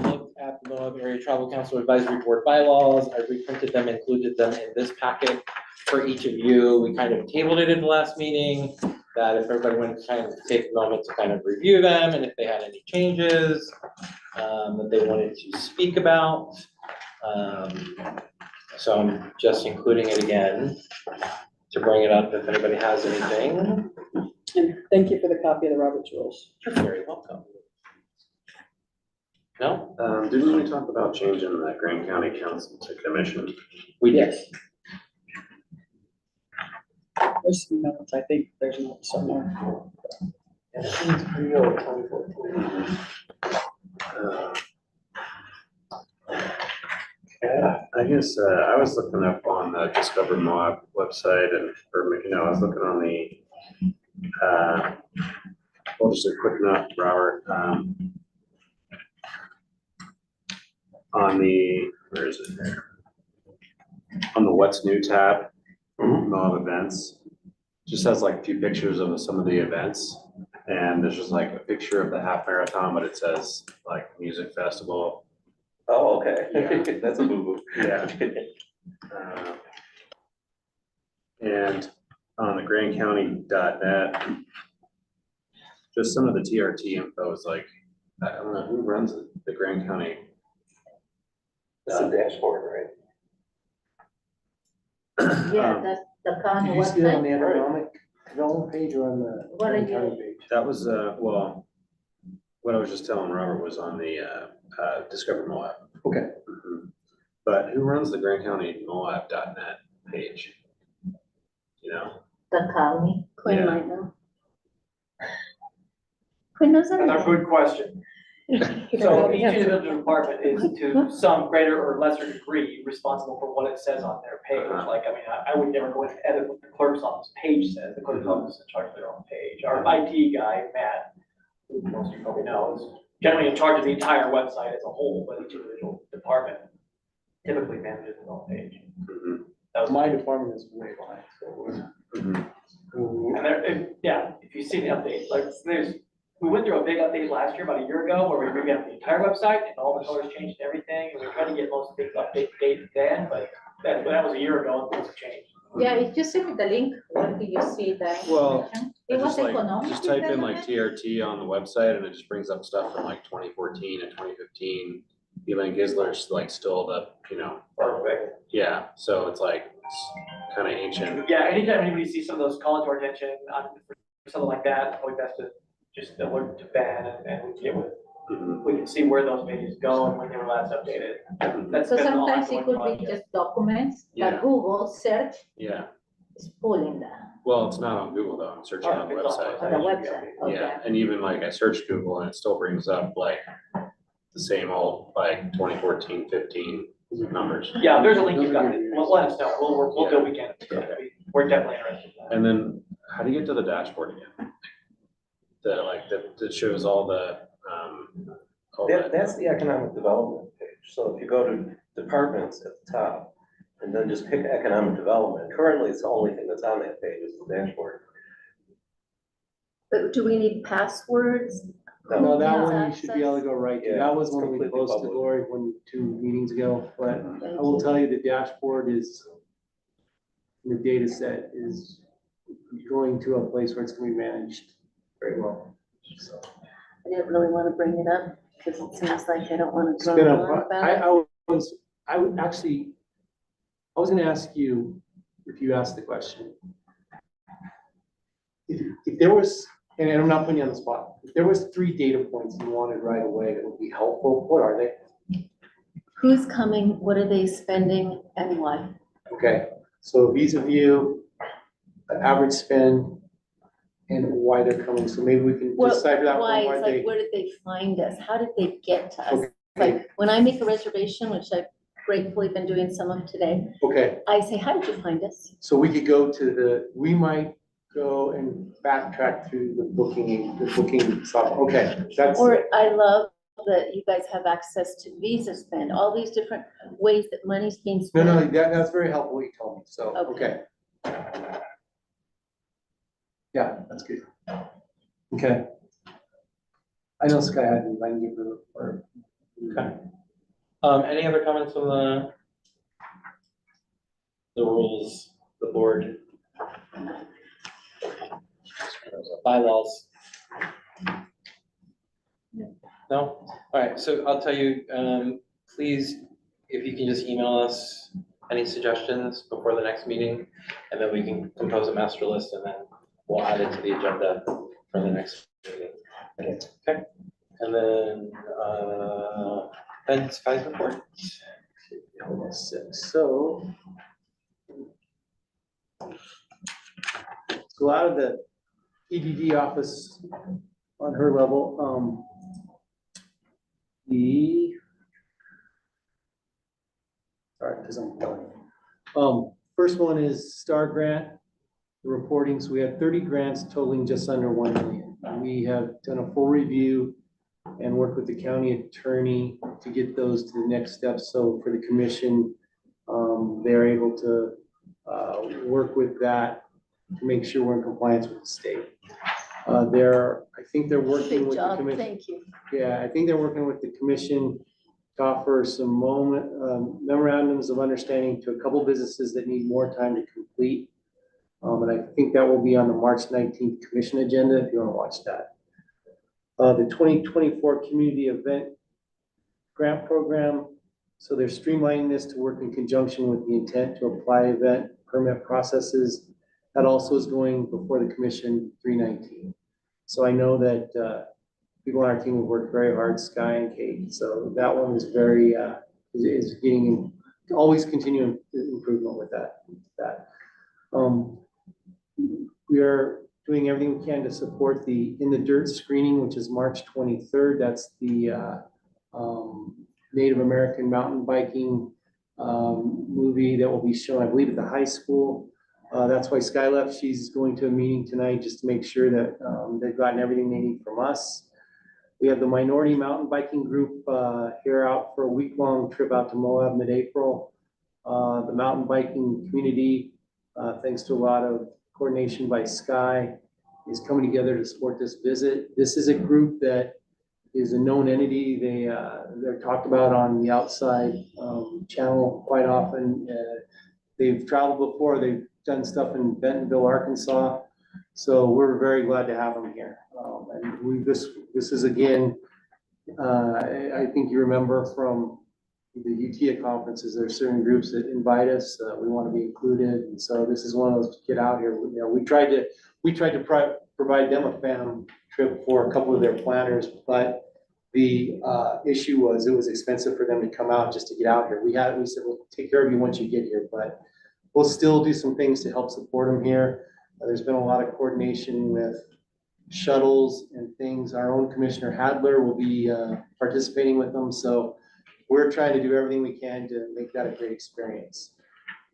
looked at the Moab Area Travel Council Advisory Board bylaws. I reprinted them, included them in this packet for each of you. We kind of tabled it in the last meeting, that if everybody wanted to kind of take a moment to kind of review them, and if they had any changes, that they wanted to speak about. So I'm just including it again to bring it up if anybody has anything. And thank you for the copy of the Robert's Rules. You're very welcome. No? Didn't we talk about changing the Grand County Council to commission? We did. There's some notes, I think there's notes somewhere. Yeah, I guess, I was looking up on the Discover Moab website and, or, I was looking on the, well, just a quick note, Robert, on the, where is it there? On the What's New tab, Moab events, just has like a few pictures of some of the events. And there's just like a picture of the half marathon, but it says like music festival. Oh, okay. Yeah. That's a boo-boo. Yeah. And on the grandcounty.net, just some of the TRT info is like, I don't know, who runs the Grand County? It's a dashboard, right? Yeah, that's the county Did you see that on the website. economic development page or on the? What are you- county page? That was, well, what I was just telling Robert was on the, Discover Moab. Okay. Mhm. But who runs the Grand County Moab.net page? You know? The county. Quinn Yeah. might know. Quinn knows That's a everything. good question. So each individual department is to some greater or lesser degree responsible for what it says on their page. Like, I mean, I would never go and edit what the clerk's office page says. The clerk's office is in charge of their own page. Our IT guy, Matt, who most of you probably know, is generally in charge of the entire website as a whole, but each individual department typically manages their own page. Mhm. That was My department is way behind, so. Mhm. And there, yeah, if you see the update, like, we went through a big update last year, about a year ago, where we revamped the entire website and all the colors changed and everything, and we tried to get most of the update dates then, but that was a year ago, and things have changed. Yeah, if you send me the link, where did you see that? Well, information? I It was just like, economic just type in like development? TRT on the website and it just brings up stuff from like 2014 and 2015. Elaine Gisler's like still the, Perfect. yeah, so it's like, it's kind of ancient. Yeah, anytime anybody sees some of those calling to our attention, for something like that, it's probably best to just alert to Ben and we get with, Mhm. we can see where those pages go and when they were last updated. That's So been an sometimes it ongoing could be project. just documents Yeah. that Google search Yeah, is pulling that well, it's not on Google though, I'm searching on the It's on website. on the website, Yeah, okay. and even like I searched Google and it still brings up like the same old like 2014, 15 numbers. Yeah, there's a link you've got, let us know, we'll do what we can. Okay. We're definitely interested in that. And then how do you get to the dashboard again? That shows all the, all that. That's the economic development page. So if you go to departments at the top, and then just pick economic development, currently it's the only thing that's on that page is the dashboard. But do we need passwords? No, that Who one has you should be able to go right to. Yeah, That was it's one we completely posted, public. Lori, 2 meetings ago, but I will tell you the dashboard is, the data set is going to a place where it's gonna be managed very well. So I didn't really want to bring it up because it seems like I don't want to it's go been on a, about it. I would actually, I was gonna ask you, if you asked the question. If there was and I'm not putting you on the spot, if there was 3 data points you wanted right away that would be helpful, what are they? Who's coming, what are they spending, and why? Okay, so Visa View, average spend, and why they're coming, so maybe we can What, decipher that why, one, it's why like, they. where did they find us? How did they get to us? Okay. Like, when I make a reservation, which I've gratefully been doing some of today, Okay, I say, how did you find us? so we could go to we might go and backtrack through the booking software, okay, that's. Or I love that you guys have access to Visa spend, all these different ways that money's being No, spent. that's very helpful what you told me, so, okay. Yeah, that's good. Okay. I know Sky had me, I can give her, or. Okay. Any other comments on the rules, the board? Bylaws? No? All right, so I'll tell you, please, if you can just email us any suggestions before the next meeting, and then we can compose a master list, and then we'll add it to the agenda for the next meeting. Okay, and then, Sky's report. So. So out of the EDD office on her level, sorry, because I'm done. First one is STAR grant, the reporting. So we have 30 grants totaling just under 1 million. We have done a full review and worked with the county attorney to get those to the next step. So for the commission, they're able to work with that to make sure we're in compliance with the state. I think they're working Big with the job, commission. thank you. Yeah, I think they're working with the commission to offer some memorandums of understanding to a couple businesses that need more time to complete. And I think that will be on the March 19th commission agenda if you want to watch that. The 2024 community event grant program. So they're streamlining this to work in conjunction with the intent to apply event permit processes. That also is going before the commission 3/19. So I know that people on our team have worked very hard, Sky and Kate. So that one is very, is getting always continuing improvement with that. We are doing everything we can to support the In the Dirt screening, which is March 23rd. That's the Native American mountain biking movie that will be shown, I believe, at the high school. That's why Sky left. She's going to a meeting tonight just to make sure that they've gotten everything they need from us. We have the minority mountain biking group here out for a week-long trip out to Moab mid-April. The mountain biking community, thanks to a lot of coordination by Sky, is coming together to support this visit. This is a group that is a known entity. They're talked about on the outside channel quite often. They've traveled before. They've done stuff in Bentonville, Arkansas. So we're very glad to have them here. And this is again, I think you remember from the UTIA conferences, there are certain groups that invite us. We want to be included. And so this is one of those, get out here. You know, we tried to provide them a fam trip for a couple of their planners, but the issue was it was expensive for them to come out just to get out here. We said, we'll take care of you once you get here, but we'll still do some things to help support them here. There's been a lot of coordination with shuttles and things. Our own Commissioner Hadler will be participating with them. So we're trying to do everything we can to make that a great experience.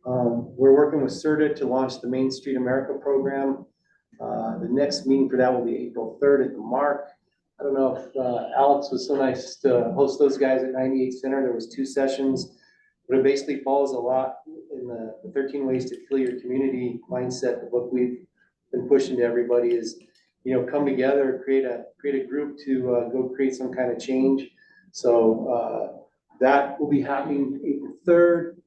We're working with CERTA to launch the Main Street America program. The next meeting for that will be April 3rd at the Mark. I don't know if Alex was so nice to host those guys at 98 Center. There was 2 sessions, but it basically follows a lot in the 13 ways to fill your community mindset. The book we've been pushing to everybody is, you know, come together, create a group to go create some kind of change. So that will be happening April 3rd.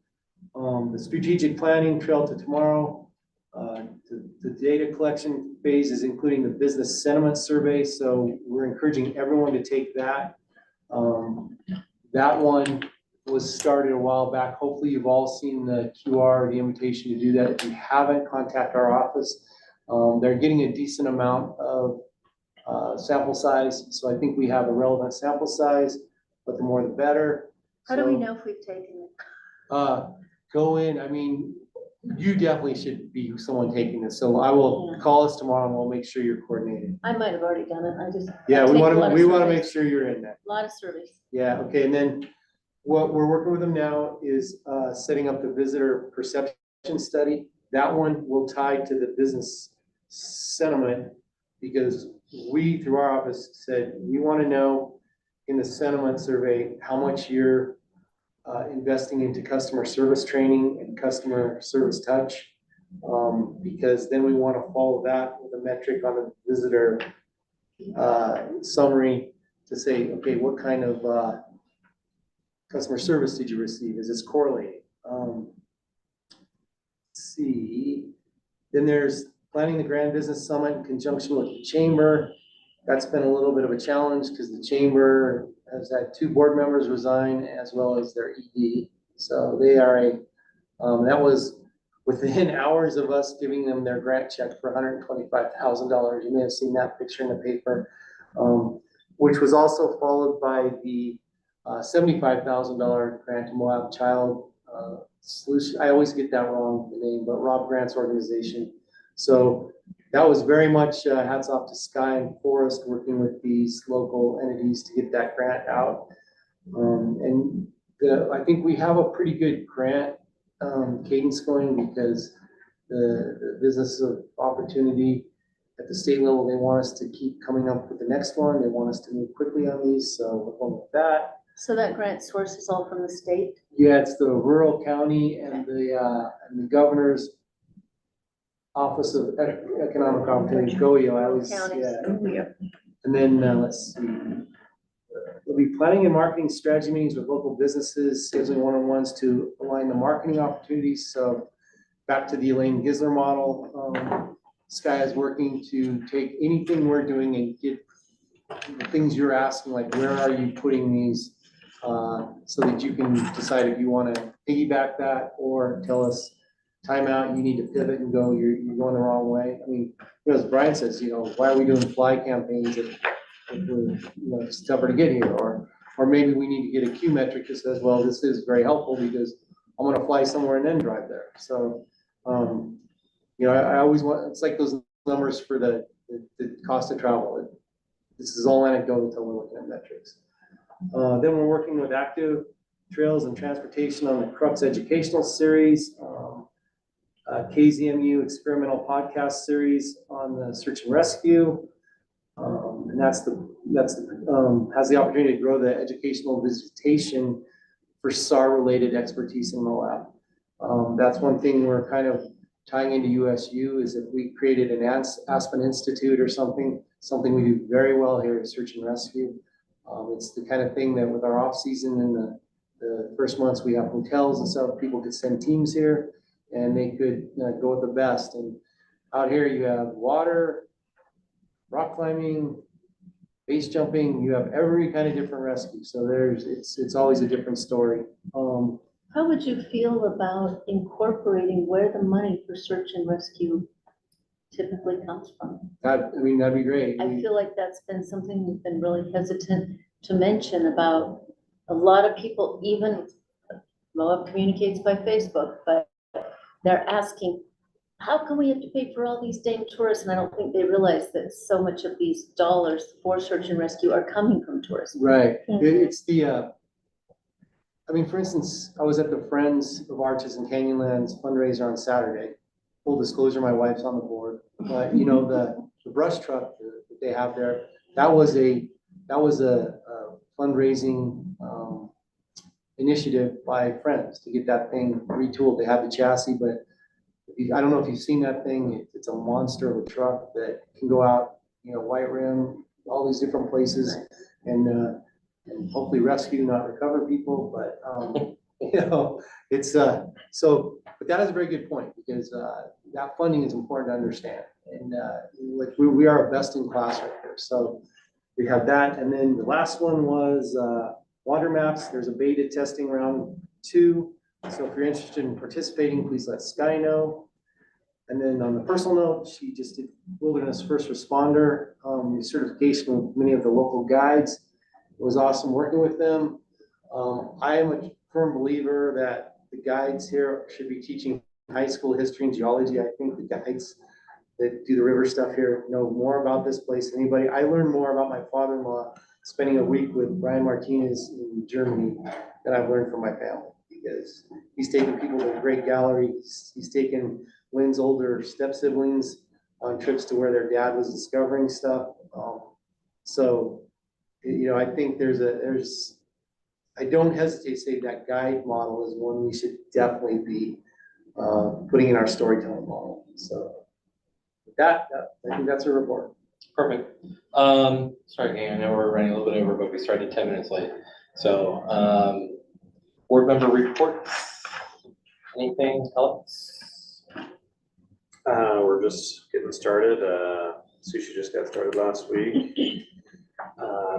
The strategic planning trail to tomorrow. The data collection phase is including the business sentiment survey. So we're encouraging everyone to take that. That one was started a while back. Hopefully you've all seen the QR, the invitation to do that. If you haven't, contact our office. They're getting a decent amount of sample size. So I think we have a relevant sample size, but the more the better. How do we So, know if we've taken it? Go in, I mean, you definitely should be someone taking this. So I will call us tomorrow and we'll make sure you're coordinated. I might have already done it, I just. Yeah, I we take a want lot to, of we want to surveys. make sure you're in there. A lot of surveys. Yeah, okay, and then what we're working with them now is setting up the visitor perception study. That one will tie to the business sentiment, because we, through our office, said, we want to know in the sentiment survey, how much you're investing into customer service training and customer service touch. Because then we want to follow that with a metric on the visitor summary to say, okay, what kind of customer service did you receive? Is this correlating? Let's see, then there's planning the Grand Business Summit in conjunction with the chamber. That's been a little bit of a challenge because the chamber has had 2 board members resign as well as their ED. So they are that was within hours of us giving them their grant check for $125,000. You may have seen that picture in the paper, which was also followed by the $75,000 grant to Moab Child Solution. I always get that wrong, the name, but Rob Grant's organization. So that was very much hats off to Sky and Forest working with these local entities to get that grant out. And I think we have a pretty good grant cadence going, because the business of opportunity at the state level, they want us to keep coming up with the next one. They want us to move quickly on these, so we're going with that. So that grant source is all from the state? Yeah, it's the rural county and the governor's Office of Economic Opportunity, GOEO, I always, yeah. And then, let's see. We'll be planning and marketing strategy meetings with local businesses, scheduling one-on-ones to align the marketing opportunities. So back to the Elaine Gisler model, Sky is working to take anything we're doing and get the things you're asking, like where are you putting these, so that you can decide if you want to piggyback that or tell us time out, you need to pivot and go, you're going the wrong way. I mean, as Brian says, why are we doing fly campaigns if we're, it's tougher to get here, or maybe we need to get a Q metric that says, well, this is very helpful because I'm gonna fly somewhere and then drive there. So, I always want, it's like those numbers for the cost of travel. This is all anecdotal until we're looking at metrics. Then we're working with Active Trails and Transportation on the Crux Educational Series, KZMU Experimental Podcast Series on the Search and Rescue. And that's has the opportunity to grow the educational visitation for SAR-related expertise in Moab. That's one thing we're kind of tying into USU, is if we created an Aspen Institute or something we do very well here at Search and Rescue. It's the kind of thing that with our off season in the first months, we have hotels and stuff, people could send teams here and they could go with the best. And out here you have water, rock climbing, base jumping, you have every kind of different rescue. So it's always a different story. How would you feel about incorporating where the money for search and rescue typically comes from? That'd be great. I feel like that's been something we've been really hesitant to mention about. A lot of people, even Moab communicates by Facebook, but they're asking, how come we have to pay for all these dang tourists? And I don't think they realize that so much of these dollars for search and rescue are coming from tourism. Right. It's the, for instance, I was at the Friends of Arches and Canyonlands fundraiser on Saturday. Full disclosure, my wife's on the board. But the brush truck that they have there, that was a fundraising initiative by Friends to get that thing retooled. They have the chassis, but I don't know if you've seen that thing. It's a monster of a truck that can go out, White Rim, all these different places, and hopefully rescue, not recover people. But it's so. But that is a very good point, because that funding is important to understand, and we are a best in class right here. So we have that, and then the last one was water maps. There's a beta testing round 2. So if you're interested in participating, please let Sky know. And then on the personal note, she just did wilderness first responder certification with many of the local guides. It was awesome working with them. I am a firm believer that the guides here should be teaching high school history and geology. I think the guides that do the river stuff here know more about this place than anybody. I learned more about my father-in-law spending a week with Brian Martinez in Germany than I've learned from my family, because he's taken people to the Great Gallery. He's taken Lynn's older step siblings on trips to where their dad was discovering stuff. So, you know, I think I don't hesitate to say that guide model is one we should definitely be putting in our storytelling model. So with that, I think that's a report. Perfect. Sorry, gang, I know we're running a little bit over, but we started 10 minutes late. So, board member reports. Anything else? We're just getting started. Sushi just got started last week.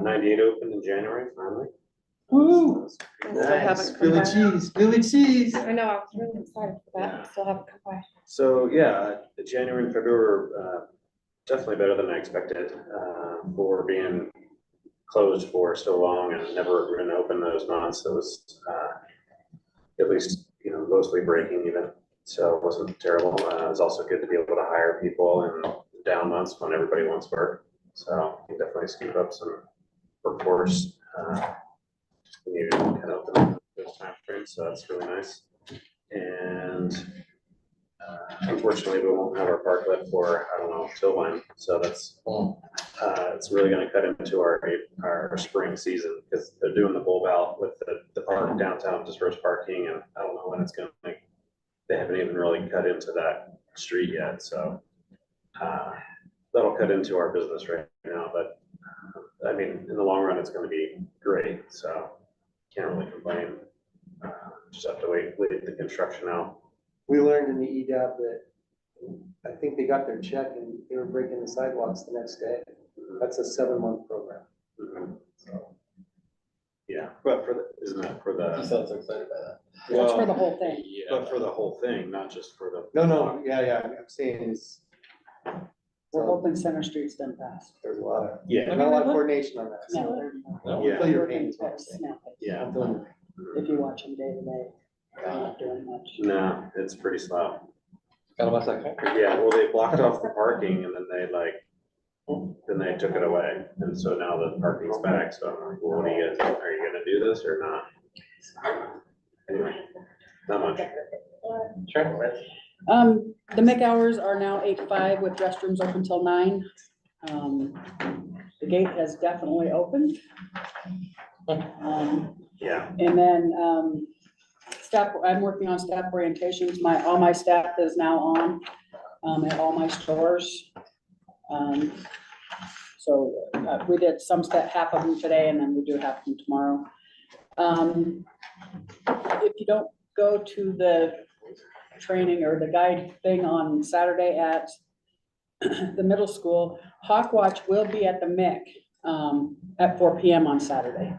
98 opened in January, finally. Woo! Nice. Philly cheese, Philly cheese. I know, I was really excited for that. I still haven't come by. So yeah, January and February were definitely better than I expected for being closed for so long and never been open those months. It was at least, you know, mostly breaking even. So it wasn't terrible. It was also good to be able to hire people in down months when everybody wants work. So you can definitely scoop up some workforce when you kind of open up those time frames. So that's really nice. And unfortunately, we won't have our park lit for, I don't know, till when. So that's, it's really gonna cut into our spring season, because they're doing the bulb out with the park downtown, just first parking, and I don't know when it's gonna make, they haven't even really cut into that street yet, so that'll cut into our business right now, but I mean, in the long run, it's gonna be great, so can't really complain. Just have to wait the construction out. We learned in the EDAP that I think they got their check and they were breaking the sidewalks the next day. That's a 7-month program. So. Yeah, but isn't that for the? You sound so excited by that. That's for the whole thing. Yeah, but for the whole thing, not just for the. No, yeah, I'm saying is. We're hoping Center Street's done fast. There's a lot of, Yeah. not a lot of coordination on that. No, So. Yeah. Feel your pain is what I'm saying. Yeah. I'm feeling your pain. if you watch them day to day, they're not doing much. No, it's pretty slow. Got a second? Yeah, well, they blocked off the parking and then they took it away. And so now the parking's back. So I'm like, well, what are you gonna do this or not? Anyway, not much. Sure. The MIC hours are now 8 to 5 with restrooms open till 9. The gate has definitely opened. Yeah. And then, staff, I'm working on staff orientations. All my staff is now on, at all my stores. So we did half of them today, and then we do half of them tomorrow. If you don't go to the training or the guide thing on Saturday at the middle school, Hawk Watch will be at the MIC at 4 p.m. on Saturday.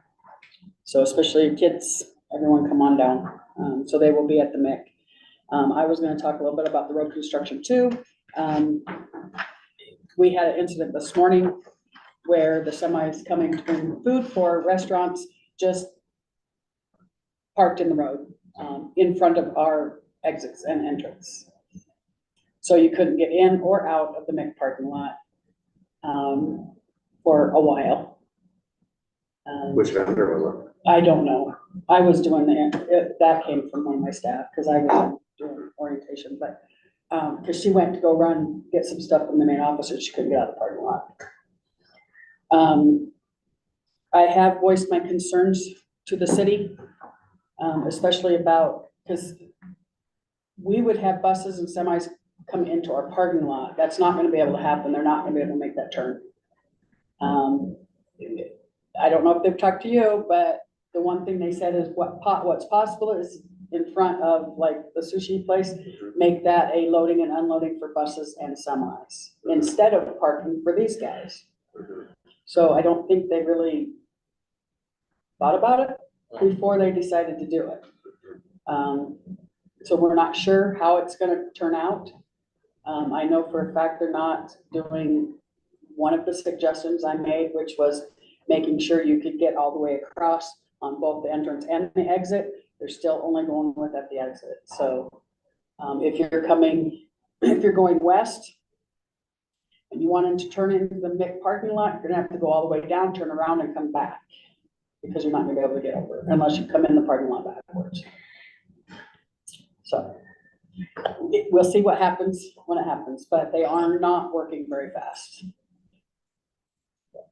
So especially kids, everyone come on down. So they will be at the MIC. I was going to talk a little bit about the road construction too. We had an incident this morning where the semis coming to bring food for restaurants just parked in the road in front of our exits and entrance. So you couldn't get in or out of the MIC parking lot for a while. Which vendor was it? I don't know. I was doing that came from one of my staff because I was doing orientation, but because she went to go get some stuff from the main office and she couldn't get out of the parking lot. I have voiced my concerns to the city, especially about, because we would have buses and semis come into our parking lot. That's not gonna be able to happen. They're not gonna be able to make that turn. I don't know if they've talked to you, but the one thing they said is what's possible is in front of like the sushi place, make that a loading and unloading for buses and semis instead of parking for these guys. So I don't think they really thought about it before they decided to do it. So we're not sure how it's gonna turn out. I know for a fact they're not doing one of the suggestions I made, which was making sure you could get all the way across on both the entrance and the exit. They're still only going with at the exit. So if you're going west and you wanted to turn into the MIC parking lot, you're gonna have to go all the way down, turn around and come back, because you're not gonna be able to get over unless you come in the parking lot backwards. So we'll see what happens when it happens, but they are not working very fast.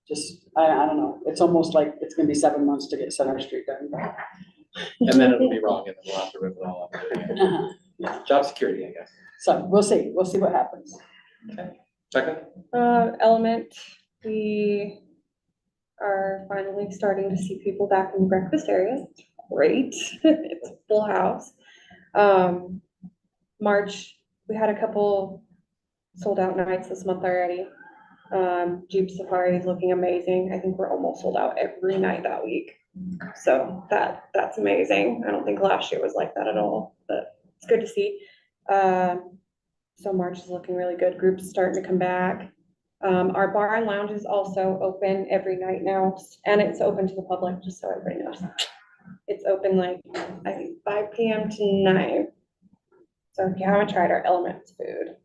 Just, I don't know, it's almost like it's gonna be 7 months to get Center Street done. And then it'll be wrong and then we'll have to rip it all up. Yeah. Job security, I guess. So we'll see what happens. Okay. Second? Element, we are finally starting to see people back in the breakfast area. Great. It's a full house. March, we had a couple sold out nights this month already. Jeep Safari is looking amazing. I think we're almost sold out every night that week. So that's amazing. I don't think last year was like that at all, but it's good to see. So March is looking really good. Groups starting to come back. Our bar and lounge is also open every night now, and it's open to the public, just so everybody knows. It's open like, I think 5 p.m. to 9. So if you haven't tried our Elements food,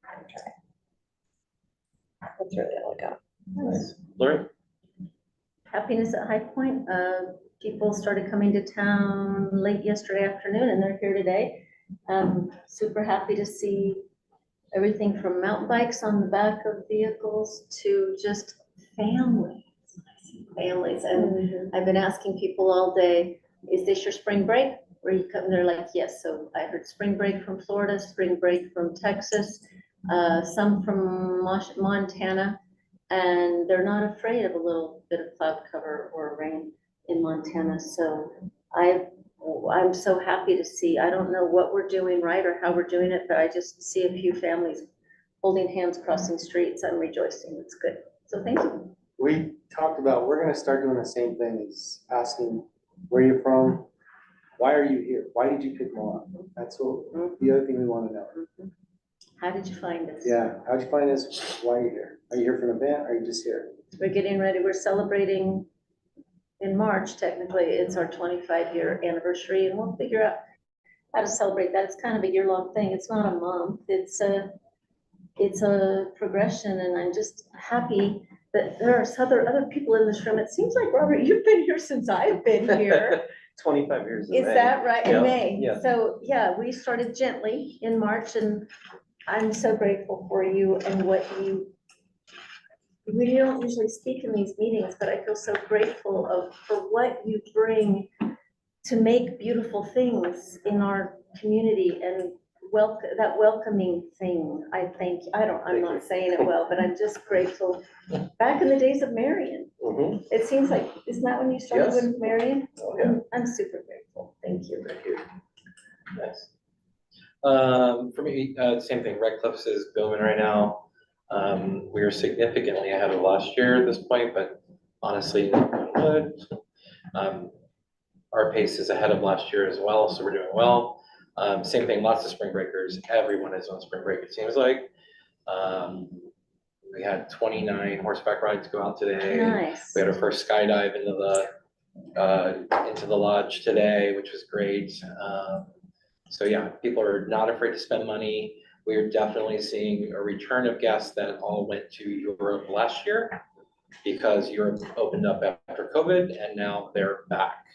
try it. That's really all I got. Nice. Lori? Happiness at High Point. People started coming to town late yesterday afternoon and they're here today. Super happy to see everything from mountain bikes on the back of vehicles to just families. I see families. And I've been asking people all day, is this your spring break? Where you come, they're like, yes. So I heard spring break from Florida, spring break from Texas, some from Montana, and they're not afraid of a little bit of cloud cover or rain in Montana. So I'm so happy to see. I don't know what we're doing right or how we're doing it, but I just see a few families holding hands, crossing streets. I'm rejoicing. It's good. So thank you. We talked about, we're gonna start doing the same thing as asking where you're from, why are you here? Why did you pick Moab? That's what, the other thing we wanna know. How did you find us? Yeah, how'd you find us? Why are you here? Are you here for an event? Or are you just here? We're getting ready. We're celebrating in March. Technically, it's our 25-year anniversary, and we'll figure out how to celebrate that. It's kind of a year-long thing. It's not a month. It's a progression, and I'm just happy that there are other people in this room. It seems like, Robert, you've been here since I've been here. 25 years. Is that right? In Yeah, May. yeah. So, yeah, we started gently in March, and I'm so grateful for you and what we don't usually speak in these meetings, but I feel so grateful for what you bring to make beautiful things in our community and that welcoming thing. I'm not saying it well, but I'm just grateful. Back in the days of Marion, it seems like, isn't that when you started Yes. with Marion? Oh, yeah. I'm super grateful. Thank you. Thank you. Nice. For me, same thing. Red Cliffs is booming right now. We are significantly ahead of last year at this point, but honestly, our pace is ahead of last year as well, so we're doing well. Same thing, lots of spring breakers. Everyone is on spring break, it seems like. We had 29 horseback rides go out today. Nice. We had our first skydive into the lodge today, which was great. So yeah, people are not afraid to spend money. We are definitely seeing a return of guests that all went to Europe last year because Europe opened up after COVID and now they're back.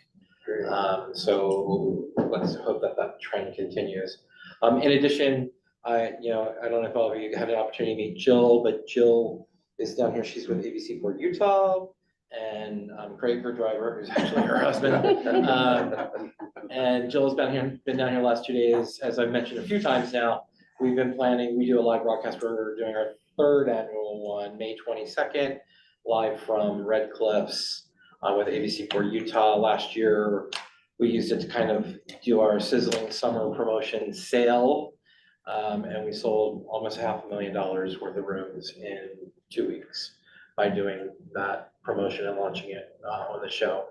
So let's hope that trend continues. In addition, I don't know if all of you had an opportunity to meet Jill, but Jill is down here. She's with ABC4 Utah, and Craig, her driver, who's actually her husband. And Jill's been down here the last 2 days. As I've mentioned a few times now, we've been planning, we do a live broadcast. We're doing our 3rd annual one, May 22nd, live from Red Cliffs with ABC4 Utah. Last year, we used it to kind of do our sizzling summer promotion sale. And we sold almost $500,000 worth of rooms in 2 weeks by doing that promotion and launching it on the show.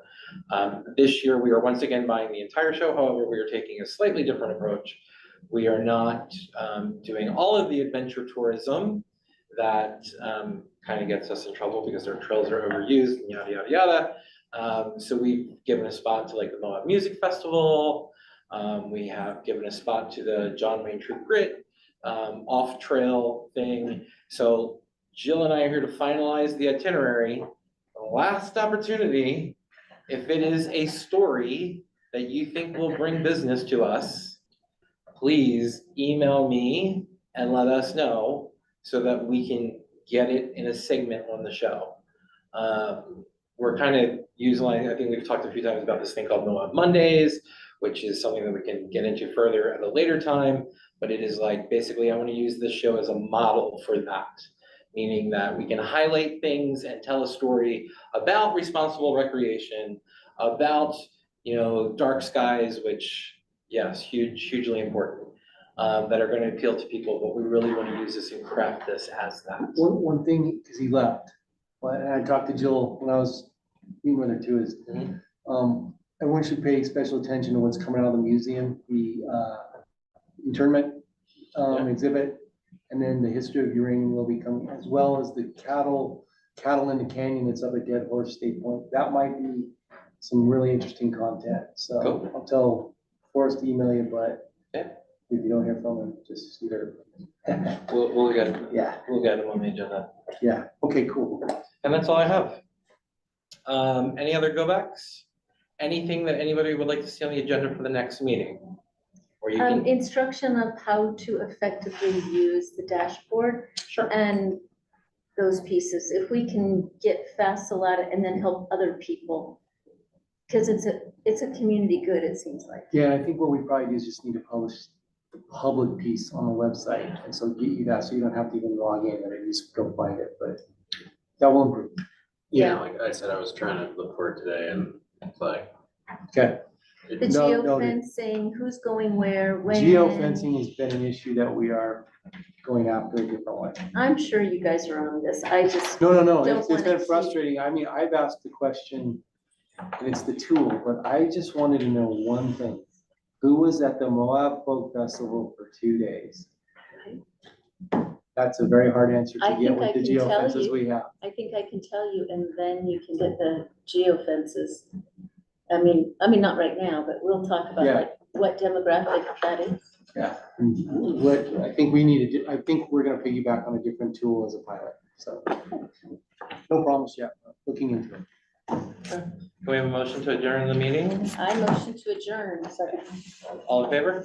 This year, we are once again buying the entire show. However, we are taking a slightly different approach. We are not doing all of the adventure tourism that kind of gets us in trouble because our trails are overused and yada, yada, yada. So we've given a spot to like the Moab Music Festival. We have given a spot to the John Wayne True Grit off-trail thing. So Jill and I are here to finalize the itinerary. The last opportunity, if it is a story that you think will bring business to us, please email me and let us know so that we can get it in a segment on the show. We're kind of using, I think we've talked a few times about this thing called Moab Mondays, which is something that we can get into further at a later time. But it is like, basically, I want to use this show as a model for that. Meaning that we can highlight things and tell a story about responsible recreation, about, you know, dark skies, which, yes, hugely important, that are going to appeal to people, but we really want to use this and craft this as that. One thing, because he left, and I talked to Jill when I was meeting with her too, is everyone should pay special attention to what's coming out of the museum, the internment exhibit. And then the history of uranium will be coming, as well as the cattle in the canyon that's up at Dead Horse State Point. That might be some really interesting content. So Cool. I'll tell Forrest to email you, but yeah, if you don't hear from him, just either. We'll get him. Yeah. We'll get him on the agenda. Yeah. Okay, cool. And that's all I have. Any other go backs? Anything that anybody would like to see on the agenda for the next meeting? Or you can. Instruction of how to effectively use the dashboard. Sure. And those pieces, if we can get FASL at it and then help other people. Because it's a community good, it seems like. Yeah, I think what we probably do is just need to publish the public piece on the website. And so get you that, so you don't have to even log in and just go find it, but that will improve. Yeah, like I said, I was trying to look for it today and it's like. Okay. The geofencing, who's going where, when. Geofencing has been an issue that we are going after a different way. I'm sure you guys are on this, I just. No, don't it's wanna been see- frustrating. I mean, I've asked the question and it's the tool, but I just wanted to know one thing. Who was at the Moab Folk Festival for 2 days? That's a very hard answer I to get think I with the can tell geofences you. we have. I think I can tell you, and then you can get the geofences. I mean, not right now, but we'll talk about Yeah. like what demographic that is. Yeah. What I think we need to do, I think we're gonna piggyback on a different tool as a pilot, so. No promise yet, looking into it. Can we have a motion to adjourn the meeting? I motion to adjourn. Second. All in favor?